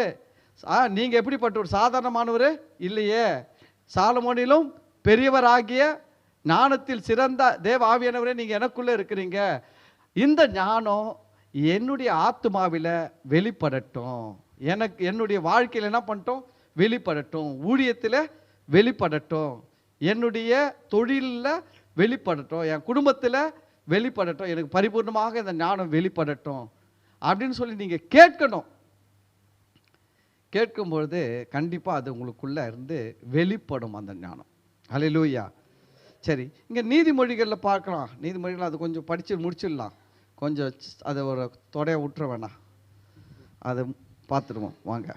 நீங்க எப்படிப்பட்டவர்? சாதாரணமானவரே இல்லையே, சாலமோனிலும் பெரியவராகிய ஞானத்தில் சிறந்த தேவ ஆவியானவரே, நீங்க எனக்குள்ள இருக்கிறீங்க. இந்த ஞானம் என்னுடைய ஆத்மாவில் வெளிப்படட்டும். எனக்கு என்னுடைய வாழ்க்கையில் என்ன பண்ணட்டும்? வெளிப்படட்டும். ஊழியத்தில் வெளிப்படட்டும். என்னுடைய தொழிலில் வெளிப்படட்டும். என் குடும்பத்தில் வெளிப்படட்டும். எனக்கு பரிபூர்ணமாக இந்த ஞானம் வெளிப்படட்டும் அப்படின்னு சொல்லி நீங்கள் கேட்கணும். கேட்கும்பொழுது கண்டிப்பாக அது உங்களுக்குள்ளே இருந்து வெளிப்படும் அந்த ஞானம். ஹல்லேலூயா. சரி, இங்கே நீதிமொழிகளில் பார்க்கலாம். நீதிமொழிகள் அது கொஞ்சம் படித்து முடிச்சிடலாம். கொஞ்சம் அதை ஒரு தொடைய விட்டுற வேணாம், அதை பார்த்துடுவோம் வாங்க.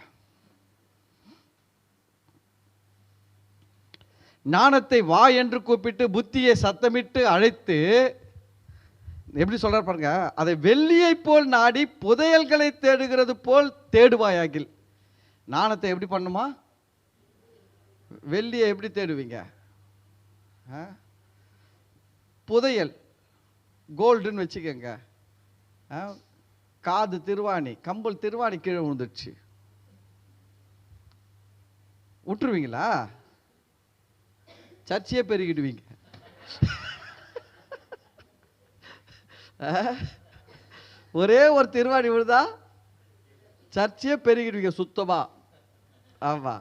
ஞானத்தை வா என்று கூப்பிட்டு புத்தியை சத்தமிட்டு அழைத்து, எப்படி சொல்றார் பாருங்க, அதை வெள்ளியை போல் நாடி புதையல்களை தேடுகிறது போல் தேடுவாயாகில். ஞானத்தை எப்படி பண்ணுமா? வெள்ளியை எப்படி தேடுவீங்க? புதையல் கோல்டுன்னு வச்சுக்கோங்க. காது திருவாணி, கம்பல் திருவாணி கீழே விழுந்துடுச்சு, விட்டுருவீங்களா? சர்ச்சையே பெருகிடுவீங்க. ஒரே ஒரு திருவாணி விழுதா சர்ச்சையே பெருகிடுவீங்க சுத்தமா. ஆமா,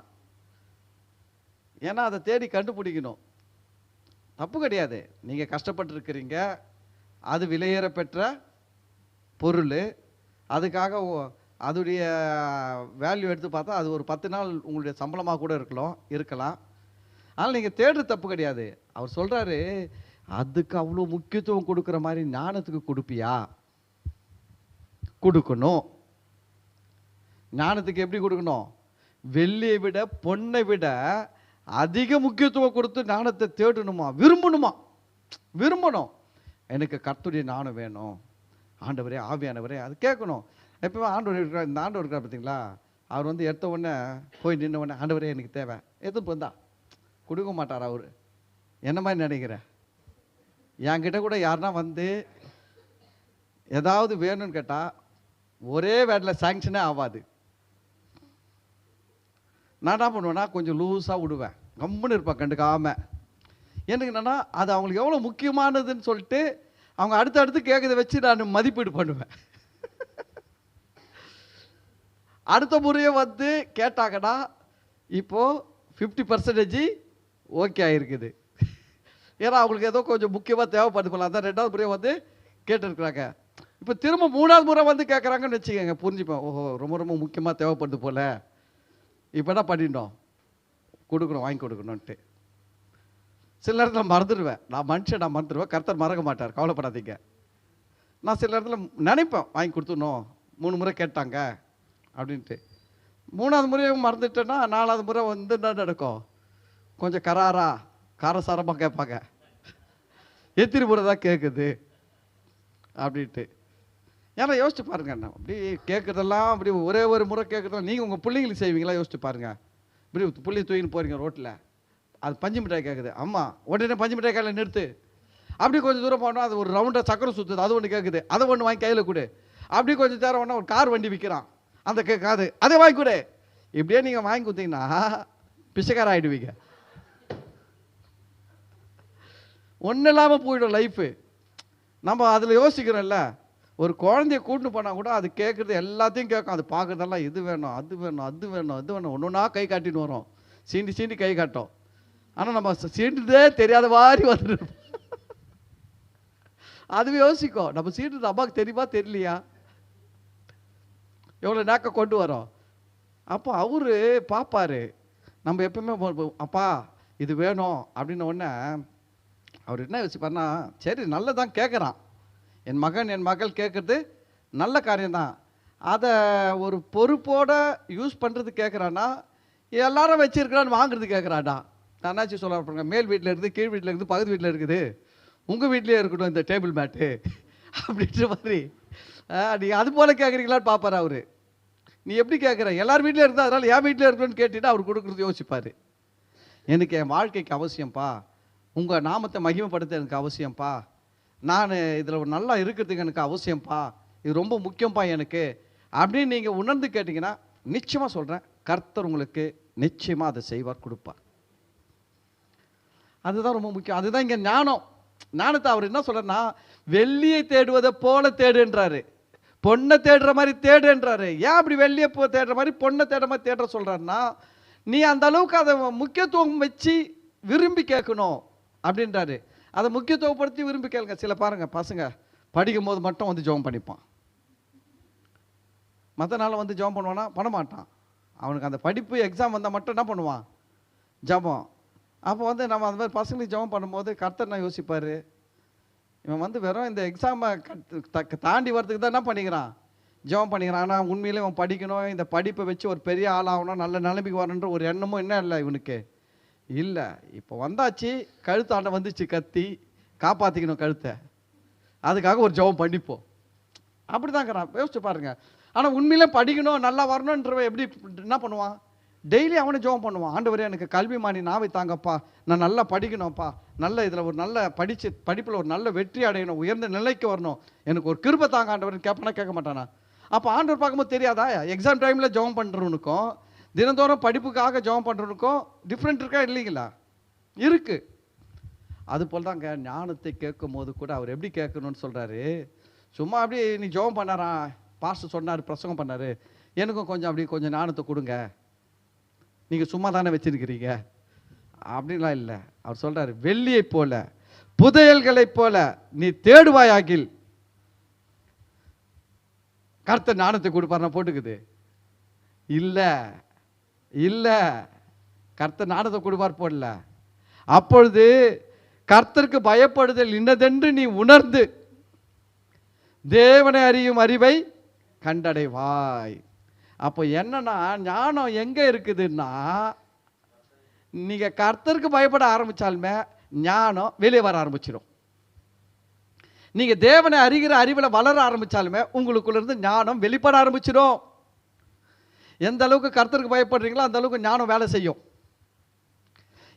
ஏன்னா அதை தேடி கண்டுபிடிக்கணும். தப்பு கிடையாது, நீங்க கஷ்டப்பட்டு இருக்கிறீங்க, அது விலையேற பெற்ற பொருள். அதுக்காக அதோடைய வேல்யூ எடுத்து பார்த்தா அது ஒரு 10 நாள் உங்களுடைய சம்பளமாக கூட இருக்கலாம். ஆனால் நீங்கள் தேடுறது தப்பு கிடையாது. அவர் சொல்கிறாரு, அதுக்கு அவ்வளோ முக்கியத்துவம் கொடுக்குற மாதிரி ஞானத்துக்கு கொடுப்பியா? கொடுக்கணும். ஞானத்துக்கு எப்படி கொடுக்கணும்? வெள்ளியை விட பொன்னை விட அதிக முக்கியத்துவம் கொடுத்து ஞானத்தை தேடணுமா? விரும்பணும். எனக்கு கர்த்தருடைய ஞானம் வேணும் ஆண்டவரே, ஆவியானவரே, அது கேட்கணும். எப்பவுமே ஆண்டவர் இருக்கிறார். இந்த ஆண்டவர் இருக்கார் பார்த்தீங்களா, அவர் வந்து எடுத்த உடனே போய் நின்ன உடனே ஆண்டவரே எனக்கு தேவை எதுவும் வந்தா கொடுக்க மாட்டார். அவர் என்ன மாதிரி நினைக்கிறேன்? என்கிட்ட கூட யாருன்னா வந்து ஏதாவது வேணும்னு கேட்டால் ஒரே வேட்டில் சாங்ஷனே ஆகாது. நான் என்ன பண்ணுவேன்னா, கொஞ்சம் லூஸாக விடுவேன், கம்முன்னு இருப்பேன் கண்டுக்காமல். எனக்கு என்னென்னா, அது அவங்களுக்கு எவ்வளோ முக்கியமானதுன்னு சொல்லிட்டு அவங்க அடுத்தடுத்து கேட்கறத வச்சு நான் மதிப்பீடு பண்ணுவேன். அடுத்த முறையே வந்து கேட்டாங்கன்னா இப்போது 50% ஓகே ஆகிருக்குது. ஏன்னா அவங்களுக்கு ஏதோ கொஞ்சம் முக்கியமாக தேவைப்படுது போல, அதான் 2வது முறையை வந்து கேட்டுருக்குறாங்க. இப்போ திரும்ப 3வது முறை வந்து கேட்குறாங்கன்னு வச்சுக்கோங்க, புரிஞ்சுப்பேன். ஓஹோ, ரொம்ப ரொம்ப முக்கியமாக தேவைப்படுது போல். இப்போ என்ன பண்ணிட்டோம்? கொடுக்கணும், வாங்கி கொடுக்கணுன்ட்டு. சில நேரத்தில் மறந்துடுவேன். நான் மறந்துடுவேன். கர்த்தர் மறக்க மாட்டார், கவலைப்படாதீங்க. நான் சில நேரத்தில் நினைப்பேன் வாங்கி கொடுத்துடணும், 3 முறை கேட்டாங்க அப்படின்ட்டு. 3வது முறையும் மறந்துட்டேன்னா 4வது முறை வந்து என்ன நடக்கும்? கொஞ்சம் காரசாரமாக கேட்பாங்க. எத்தனை முறை தான் கேட்குது அப்படின்ட்டு. ஏன்னா யோசிச்சு பாருங்க, அப்படி கேட்குறதெல்லாம் அப்படி ஒரே ஒரு முறை கேட்குறதெல்லாம் நீங்கள் உங்கள் பிள்ளைங்களுக்கு செய்வீங்களா? யோசிச்சு பாருங்க. இப்படி பிள்ளை தூக்கின்னு போகிறீங்க ரோட்டில், அது பஞ்சு மிட்டாய் கேட்குது, அம்மா உடனே பஞ்சு மிட்டாய் கையில் நிறுத்து. அப்படி கொஞ்சம் தூரம் போனோம், அது ஒரு ரவுண்டாக சக்கரம் சுற்றுது, அது ஒன்று கேட்குது, அதை ஒன்று வாங்கி கையில் கொடு. அப்படி கொஞ்சம் நேரம் ஒன்றா ஒரு கார் வண்டி விற்கிறான், அந்த கேட்காது, அதை வாங்கி கொடு. இப்படியே நீங்கள் வாங்கி கொடுத்தீங்கன்னா பிச்சைக்கார ஆகிடுவீங்க. ஒன்றும் இல்லாமல் போயிடும் லைஃபு. நம்ம அதில் யோசிக்கிறோம்ல, ஒரு குழந்தைய கூட்டின்னு போனால் கூட அது கேட்குறது எல்லாத்தையும் கேட்கும். அது பார்க்குறதெல்லாம் இது வேணும், அது வேணும், அது வேணும், அது வேணும், ஒன்று ஒன்றா கை காட்டின்னு வரும், சீண்டி கை காட்டும். ஆனால் நம்ம சீண்டுதே தெரியாத மாதிரி வந்துடும். அதுவே யோசிக்கும், நம்ம சீண்டுறது அம்மாவுக்கு தெரியுமா தெரியலையா, எவ்வளோ நேக்க கொண்டு வரோம். அப்போ அவரு பார்ப்பாரு, நம்ம எப்பவுமே அப்பா இது வேணும் அப்படின்ன உடனே அவர் என்ன யோசிப்பார்னா, சரி நல்லதான் கேட்குறான், என் மகன் என் மகள் கேட்குறது நல்ல காரியம்தான், அதை ஒரு பொறுப்போட யூஸ் பண்ணுறது கேட்குறான்னா எல்லாரும் வச்சிருக்கிறான்னு வாங்குறது கேட்குறாடா. நானாச்சும் சொல்ல மேல் வீட்டில் இருக்குது, கீழ் வீட்டில் இருக்குது, பக்கத்து வீட்டில் இருக்குது, உங்கள் வீட்லேயே இருக்கட்டும் இந்த டேபிள் மேட்டு அப்படின்ற மாதிரி நீங்கள் அது போல் கேட்குறீங்களான்னு பார்ப்பார் அவர். நீ எப்படி கேட்குற, எல்லார் வீட்லேயும் இருந்தால் அதனால் என் வீட்டில் இருக்கணும்னு கேட்டுட்டு அவர் கொடுக்குறது யோசிப்பார். எனக்கு என் வாழ்க்கைக்கு அவசியம்ப்பா, உங்கள் நாமத்தை மகிமைப்படுத்த எனக்கு அவசியம்ப்பா, நான் இதில் ஒரு நல்லா இருக்கிறதுக்கு எனக்கு அவசியம்ப்பா, இது ரொம்ப முக்கியம்ப்பா எனக்கு அப்படின்னு நீங்கள் உணர்ந்து கேட்டிங்கன்னா நிச்சயமாக சொல்கிறேன், கர்த்தர் உங்களுக்கு நிச்சயமாக அதை செய்வார், கொடுப்பார். அதுதான் ரொம்ப முக்கியம். அதுதான் இங்கே ஞானம். ஞானத்தை அவர் என்ன சொல்கிறேன்னா, வெள்ளியை தேடுவதை போல தேடுன்றாரு, பொண்ணை தேடுற மாதிரி தேடுன்றாரு. ஏன் அப்படி வெள்ளியை தேடுற மாதிரி பொண்ணை தேடுற மாதிரி தேடுற சொல்கிறாருன்னா, நீ அந்த அளவுக்கு அதை முக்கியத்துவம் வச்சு விரும்பி கேட்கணும் அப்படின்றாரு. அதை முக்கியத்துவப்படுத்தி விரும்பி கேளுங்க. சில பாருங்க பசங்க படிக்கும் போது மட்டும் வந்து ஜெபம் பண்ணிப்பான், மற்ற நாள் வந்து ஜெபம் பண்ணுவானா பண்ண மாட்டான். அவனுக்கு அந்த படிப்பு எக்ஸாம் வந்தால் மட்டும் என்ன பண்ணுவான், ஜெபம். அப்போ வந்து நம்ம அந்த மாதிரி பசங்களுக்கு ஜெபம் பண்ணும்போது கர்த்தர் என்ன யோசிப்பார், இவன் வந்து வெறும் இந்த எக்ஸாமை தாண்டி வரதுக்கு தான் என்ன பண்ணிக்கிறான், ஜெபம் பண்ணிக்கிறான். ஆனால் உண்மையிலே இவன் படிக்கணும், இந்த படிப்பை வச்சு ஒரு பெரிய ஆளாகணும், நல்ல நிலைமைக்கு வரணுன்ற ஒரு எண்ணமும் என்ன இல்லை இவனுக்கு இல்லை. இப்போ வந்தாச்சு, கழுத்தாண்ட வந்துச்சு கத்தி, காப்பாற்றிக்கணும் கழுத்தை, அதுக்காக ஒரு ஜெபம் பண்ணிப்போம். அப்படி தாங்கிறான், யோசிச்சு பாருங்க. ஆனால் உண்மையிலே படிக்கணும் நல்லா வரணுன்றவன் எப்படி என்ன பண்ணுவான், டெய்லி அவனை ஜெபம் பண்ணுவான். ஆண்டவரே எனக்கு கல்வி மானி நாவை தாங்கப்பா, நான் நல்லா படிக்கணும்ப்பா, நல்ல இதில் ஒரு நல்ல படிப்பில் ஒரு நல்ல வெற்றி அடையணும், உயர்ந்த நிலைக்கு வரணும், எனக்கு ஒரு கிருபை தாங்க ஆண்டவர்னு கேட்பானா கேட்க மாட்டானா? அப்போ ஆண்டவர் பார்க்கும்போது தெரியாதா, எக்ஸாம் டைமில் ஜெபம் பண்ணுறவனுக்கும் தினந்தோறும் படிப்புக்காக ஜெபம் பண்ணுறவனுக்கும் டிஃப்ரெண்ட் இருக்கா இல்லைங்களா? இருக்குது. அது போல் தாங்க ஞானத்தை கேட்கும் போது கூட அவர் எப்படி கேட்கணும்னு சொல்கிறாரு. சும்மா அப்படி நீ ஜெபம் பண்ணாரான், பாஸ்டர் சொன்னார், பிரசங்கம் பண்ணார், எனக்கும் கொஞ்சம் அப்படி கொஞ்சம் ஞானத்தை கொடுங்க, நீங்கள் சும்மா தானே வச்சுருக்கிறீங்க அப்படின்லாம் இல்லை. அவர் சொல்கிறார், வெள்ளியை போல புதையல்களைப் போல நீ தேடுவாயாகில் கர்த்தர் ஞானத்தை கொடுப்பார். நான் போட்டுக்குது இல்லை இல்லை, கர்த்தர் ஞானத்தை கொடுப்பார் போடல. அப்பொழுது கர்த்தருக்கு பயப்படுதல் இன்னதென்று நீ உணர்ந்து தேவனை அறியும் அறிவை கண்டடைவாய். அப்போ என்னன்னா ஞானம் எங்கே இருக்குதுன்னா, நீங்கள் கர்த்தருக்கு பயப்பட ஆரம்பித்தாலுமே ஞானம் வெளியே வர ஆரம்பிச்சிடும். நீங்கள் தேவனை அறிகிற அறிவில் வளர ஆரம்பித்தாலுமே உங்களுக்குள்ளேருந்து ஞானம் வெளிப்பட ஆரம்பிச்சிடும். எந்த அளவுக்கு கர்த்தருக்கு பயப்படுறீங்களோ அந்த அளவுக்கு ஞானம் வேலை செய்யும்.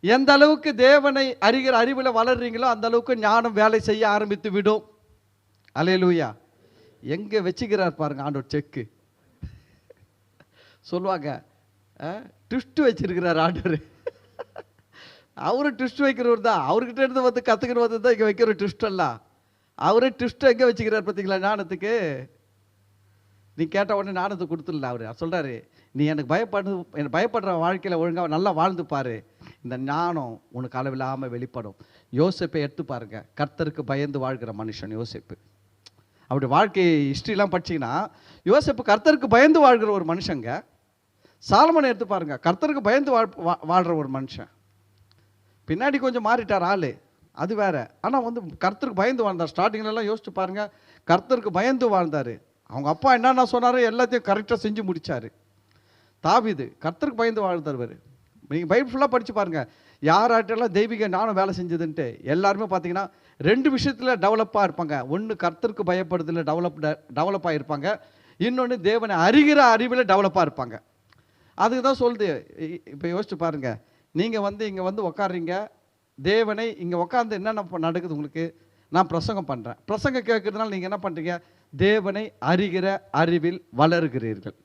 எந்த அளவுக்கு தேவனை அறிகிற அறிவில் வளர்றீங்களோ அந்த அளவுக்கு ஞானம் வேலை செய்ய ஆரம்பித்து விடும். அல்லேலூயா. எங்கே வச்சுக்கிறார் பாருங்க ஆண்டவர் செக்கு. சொல்லுவாங்க ட்விஸ்ட் வச்சிருக்கிறார் ஆண்டவர். அவரு ட்விஸ்ட் வைக்கிறவர் தான், அவர்கிட்ட இருந்து வந்து கற்றுக்கிறது தான் இங்கே வைக்கிற ட்விஸ்ட் எல்லாம். அவரே ட்விஸ்ட் எங்கே வச்சுக்கிறார் பார்த்தீங்களா ஞானத்துக்கு. நீ கேட்ட உடனே ஞானத்தை கொடுத்துடல. அவர் சொல்கிறாரு, நீ எனக்கு பயப்படுற வாழ்க்கையில் ஒழுங்காக நல்லா வாழ்ந்து பாரு, இந்த ஞானம் உனக்கு அளவில்லாமல் வெளிப்படும். யோசேப்பை எடுத்து பாருங்க, கர்த்தருக்கு பயந்து வாழ்கிற மனுஷன் யோசேப்பு. அப்படி வாழ்க்கை ஹிஸ்ட்ரிலாம் படிச்சிங்கன்னா யோசேப்பு கர்த்தருக்கு பயந்து வாழ்கிற ஒரு மனுஷங்க. சாலமோனை எடுத்து பாருங்க, கர்த்தருக்கு பயந்து வாழ்கிற ஒரு மனுஷன். பின்னாடி கொஞ்சம் மாறிட்டார் ஆள், அது வேற. ஆனால் வந்து கர்த்தருக்கு பயந்து வாழ்ந்தார். ஸ்டார்டிங்லலாம் யோசிச்சு பாருங்க, கர்த்தருக்கு பயந்து வாழ்ந்தார். அவங்க அப்பா என்னென்ன சொன்னாரோ எல்லாத்தையும் கரெக்டாக செஞ்சு முடித்தார். தாவீது கர்த்தருக்கு பயந்து வாழ்ந்தவர். நீங்கள் பைபிள் ஃபுல்லாக படித்து பாருங்கள், யாராட்டெல்லாம் தெய்வீக ஞானம் வேலை செஞ்சதுன்ட்டு எல்லாருமே பார்த்தீங்கன்னா ரெண்டு விஷயத்தில் டெவலப்பாக இருப்பாங்க. ஒன்று கர்த்தருக்கு பயப்படுறதுல டெவலப்பாக இருப்பாங்க, இன்னொன்று தேவனை அறிகிற அறிவில் டெவலப்பாக இருப்பாங்க. அதுக்கு தான் சொல்லுது. இப்போ யோசிச்சு பாருங்கள், நீங்கள் வந்து இங்கே வந்து உக்காடுறீங்க, தேவனை இங்கே உட்காந்து என்னென்ன நடக்குது உங்களுக்கு, நான் பிரசங்கம் பண்ணுறேன், பிரசங்கம் கேட்கறதுனால நீங்கள் என்ன பண்ணுறீங்க, தேவனை அறிகிற அறிவில் வளருகிறீர்கள்.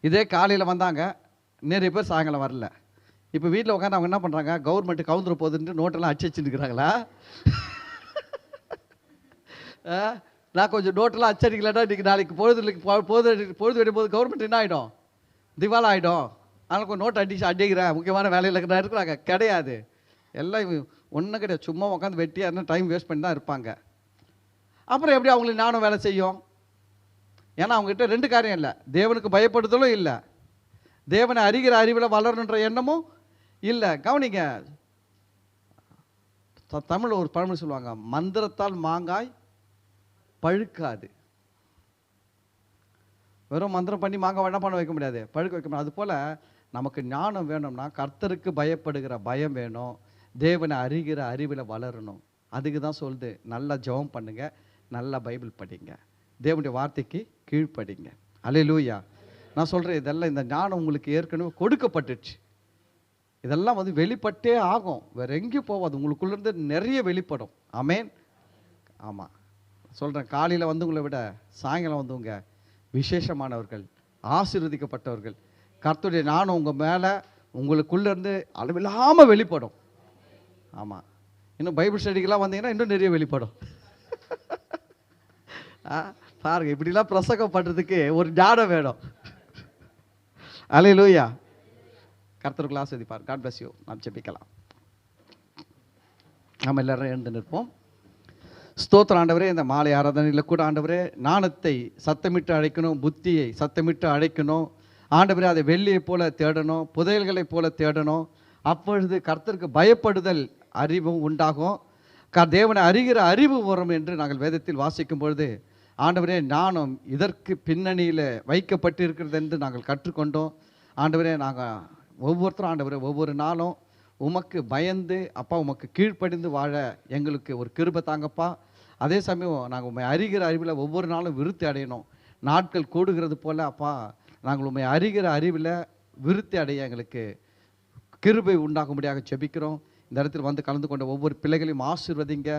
இதே காலையில் வந்தாங்க, நிறைய பேர் சாயங்காலம் வரல. இப்போ வீட்டில் உட்காந்து அவங்க என்ன பண்ணுறாங்க, கவர்மெண்ட்டு கவுந்துற போகுதுன்ட்டு நோட்டெல்லாம் அச்சடிச்சுருக்கிறாங்களா? நான் கொஞ்சம் நோட்டெல்லாம் அச்சடிக்கலன்னா இன்றைக்கி நாளைக்கு பொழுது வெடும் போது கவர்மெண்ட் என்ன ஆகிடும், திவால் ஆகிடும். அதனால் கொஞ்சம் நோட் அடிக்கிறேன், முக்கியமான வேலையில் இருக்கிறாங்க. கிடையாது, எல்லாம் ஒன்றும் கிடையாது. சும்மா உட்காந்து வெட்டி அதனால் டைம் வேஸ்ட் பண்ணி தான் இருப்பாங்க. அப்புறம் எப்படி அவங்களுக்கு ஞானம் வேலை செய்யும்? ஏன்னா அவங்ககிட்ட ரெண்டு காரியம் இல்லை, தேவனுக்கு பயப்படுதலும் இல்லை, தேவனை அறிகிற அறிவில் வளரணுன்ற எண்ணமும் இல்லை. கவனிங்க, தமிழ் ஒரு பழமொழி சொல்லுவாங்க, மந்திரத்தால் மாங்காய் பழுக்காது. வெறும் மந்திரம் பண்ணி மாங்காய் என்ன பண்ண வைக்க முடியாது, பழுக்க வைக்க முடியாது. அதுபோல் நமக்கு ஞானம் வேணும்னா கர்த்தருக்கு பயப்படுகிற பயம் வேணும், தேவனை அறிகிற அறிவில் வளரணும். அதுக்கு தான் சொல்லுது, நல்லா ஜெபம் பண்ணுங்க, நல்லா பைபிள் படிங்க, தேவனுடைய வார்த்தைக்கு கீழ்ப்படிங்க. அல்லேலூயா. நான் சொல்கிறேன், இதெல்லாம் இந்த ஞானம் உங்களுக்கு ஏற்கனவே கொடுக்கப்பட்டுச்சு. இதெல்லாம் வந்து வெளிப்பட்டே ஆகும், வேற எங்கேயும் போகாது, உங்களுக்குள்ளேருந்து நிறைய வெளிப்படும். ஆமேன். ஆமாம் சொல்கிறேன், காலையில் வந்தவங்களை விட சாயங்காலம் வந்தவங்க விசேஷமானவர்கள், ஆசீர்வதிக்கப்பட்டவர்கள். கர்த்தருடைய ஞானம் உங்கள் மேலே உங்களுக்குள்ளேருந்து அளவில்லாமல் வெளிப்படும். ஆமாம், இன்னும் பைபிள் ஸ்டடிக்கெல்லாம் வந்தீங்கன்னா இன்னும் நிறைய வெளிப்படும். பாருங்க, இப்படிலாம் பிரசங்கம் பண்ணுறதுக்கு ஒரு ஞானம் வேணும். அல்லேலூயா. கர்த்தருக்குள் ஆசீர்வதிப்பார். God bless you. நாம் ஜெபிக்கலாம். நாம் எல்லாரும் எழுந்து நிற்போம். ஸ்தோத்திரம் ஆண்டவரே, இந்த மாலை ஆராதனையில் கூட ஆண்டவரே ஞானத்தை சத்தமிட்டு அழைக்கணும், புத்தியை சத்தமிட்டு அழைக்கணும் ஆண்டவரே. அதை வெள்ளியை போல தேடணும், புதையல்களைப் போல தேடணும். அப்பொழுது கர்த்தருக்கு பயப்படுதல் அறிவும் உண்டாகும், தேவனை அறிகிற அறிவு வரும் என்று நாங்கள் வேதத்தில் வாசிக்கும் பொழுது ஆண்டவரே ஞானம் இதற்கு பின்னணியில் வைக்கப்பட்டிருக்கிறது என்று நாங்கள் கற்றுக்கொண்டோம். ஆண்டவரே, நாங்கள் ஒவ்வொருத்தரும் ஆண்டவரே ஒவ்வொரு நாளும் உமக்கு பயந்து அப்பா உமக்கு கீழ்ப்படிந்து வாழ எங்களுக்கு ஒரு கிருபை தாங்கப்பா. அதே சமயம் நாங்கள் உண்மை அறிகிற அறிவில் ஒவ்வொரு நாளும் விருத்தி அடையணும். நாட்கள் கூடுகிறது போல் அப்பா நாங்கள் உண்மை அறிகிற அறிவில் விருத்தி அடைய எங்களுக்கு கிருபை உண்டாகும்படியாக ஜெபிக்கிறோம். இந்த இடத்தில் வந்து கலந்து கொண்ட ஒவ்வொரு பிள்ளைகளையும் ஆசீர்வதிங்க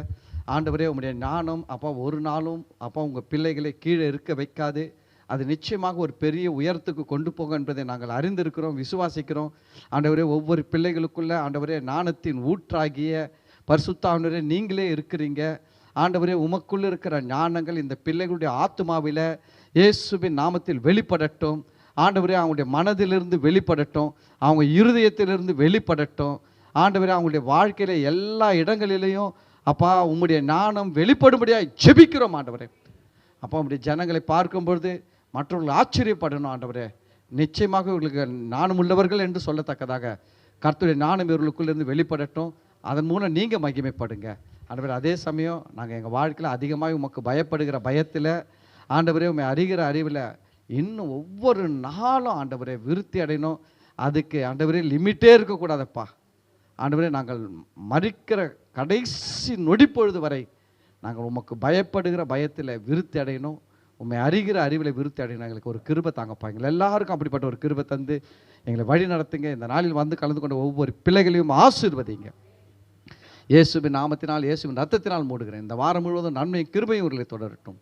ஆண்டவரே. உங்களுடைய ஞானம் அப்பா ஒரு நாளும் அப்பா உங்கள் பிள்ளைகளை கீழே இருக்க வைக்காது, அது நிச்சயமாக ஒரு பெரிய உயரத்துக்கு கொண்டு போகும் என்பதை நாங்கள் அறிந்திருக்கிறோம், விசுவாசிக்கிறோம். ஆண்டவரே, ஒவ்வொரு பிள்ளைகளுக்குள்ள ஆண்டவரே ஞானத்தின் ஊற்றாகிய பரிசுத்த ஆண்டவரே நீங்களே இருக்கிறீங்க. ஆண்டவரே, உமக்குள்ள இருக்கிற ஞானங்கள் இந்த பிள்ளைகளுடைய ஆத்மாவில் இயேசுவின் நாமத்தில் வெளிப்படட்டும். ஆண்டவரே, அவங்களுடைய மனதிலிருந்து வெளிப்படட்டும், அவங்க இருதயத்திலிருந்து வெளிப்படட்டும். ஆண்டவரே, அவங்களுடைய வாழ்க்கையில் எல்லா இடங்களிலையும் அப்பா உம்முடைய ஞானம் வெளிப்படும்படியாக ஜெபிக்கிறோம் ஆண்டவரே. அப்பா உம்முடைய ஜனங்களை பார்க்கும் பொழுது மற்றவர்கள் ஆச்சரியப்படணும் ஆண்டவரே. நிச்சயமாக இவர்களுக்கு ஞானம் உள்ளவர்கள் என்று சொல்லத்தக்கதாக கர்த்தருடைய ஞானம் இவர்களுக்குள்ளேருந்து வெளிப்படட்டும். அதன் மூலம் நீங்கள் மகிமைப்படுங்க ஆண்டவரே. அதே சமயம் நாங்கள் எங்கள் வாழ்க்கையில் அதிகமாக உமக்கு பயப்படுகிற பயத்தில் ஆண்டவரே உண்மை அறிகிற அறிவில் இன்னும் ஒவ்வொரு நாளும் ஆண்டவரே விருத்தி அடையணும். அதுக்கு ஆண்டவரே லிமிட்டே இருக்கக்கூடாதப்பா ஆண்டவரே. நாங்கள் மறிக்கிற கடைசி நொடிப்பொழுது வரை நாங்கள் உமக்கு பயப்படுகிற பயத்தில் விருத்தி அடையணும், உண்மை அறிகிற அறிவில் விருத்தி அடையணும். எங்களுக்கு ஒரு கிருபை தாங்கப்பா. எங்களை எல்லாருக்கும் அப்படிப்பட்ட ஒரு கிருபை தந்து எங்களை வழி நடத்துங்க. இந்த நாளில் வந்து கலந்து கொண்ட ஒவ்வொரு பிள்ளைகளையும் ஆசீர்வதிங்க. இயேசுவின் நாமத்தினால் இயேசுவின் ரத்தத்தினால் மூடுகிறேன். இந்த வாரம் முழுவதும் நன்மையும் கிருபையும் இவர்களை தொடரட்டும்.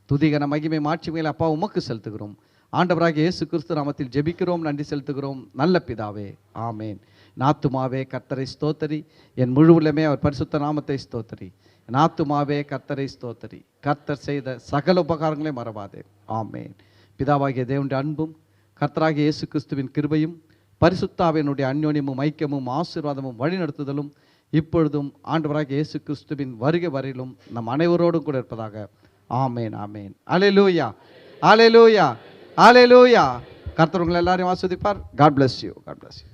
துதிகன மகிமை மாட்சிமையில் அப்பா உமக்கு செலுத்துகிறோம். ஆண்டவராகிய இயேசு கிறிஸ்து நாமத்தில் ஜெபிக்கிறோம், நன்றி செலுத்துகிறோம் நல்ல பிதாவே, ஆமேன். நாத்துமாவே கர்த்தரை ஸ்தோத்தரி, என் முழு உள்ளமே அவர் பரிசுத்த நாமத்தை ஸ்தோத்தரி. நாத்துமாவே கர்த்தரை ஸ்தோத்தரி, கர்த்தர் செய்த சகல உபகாரங்களை மறவாதே, ஆமேன். பிதாவாகிய தேவனுடைய அன்பும் கர்த்தராகிய இயேசு கிறிஸ்துவின் கிருபையும் பரிசுத்தாவினுடைய அந்யோன்யமும் ஐக்கியமும் ஆசீர்வாதமும் வழிநடத்துதலும் இப்பொழுதும் ஆண்டவராகிய இயேசு கிறிஸ்துவின் வருகை வரையிலும் நம் அனைவரோடும் கூட இருப்பதாக, ஆமேன் ஆமேன். அல்லேலூயா அல்லேலூயா அல்லேலூயா. கர்த்தர் உங்களை எல்லாரையும் ஆசீர்வதிப்பார். God bless you. God bless you.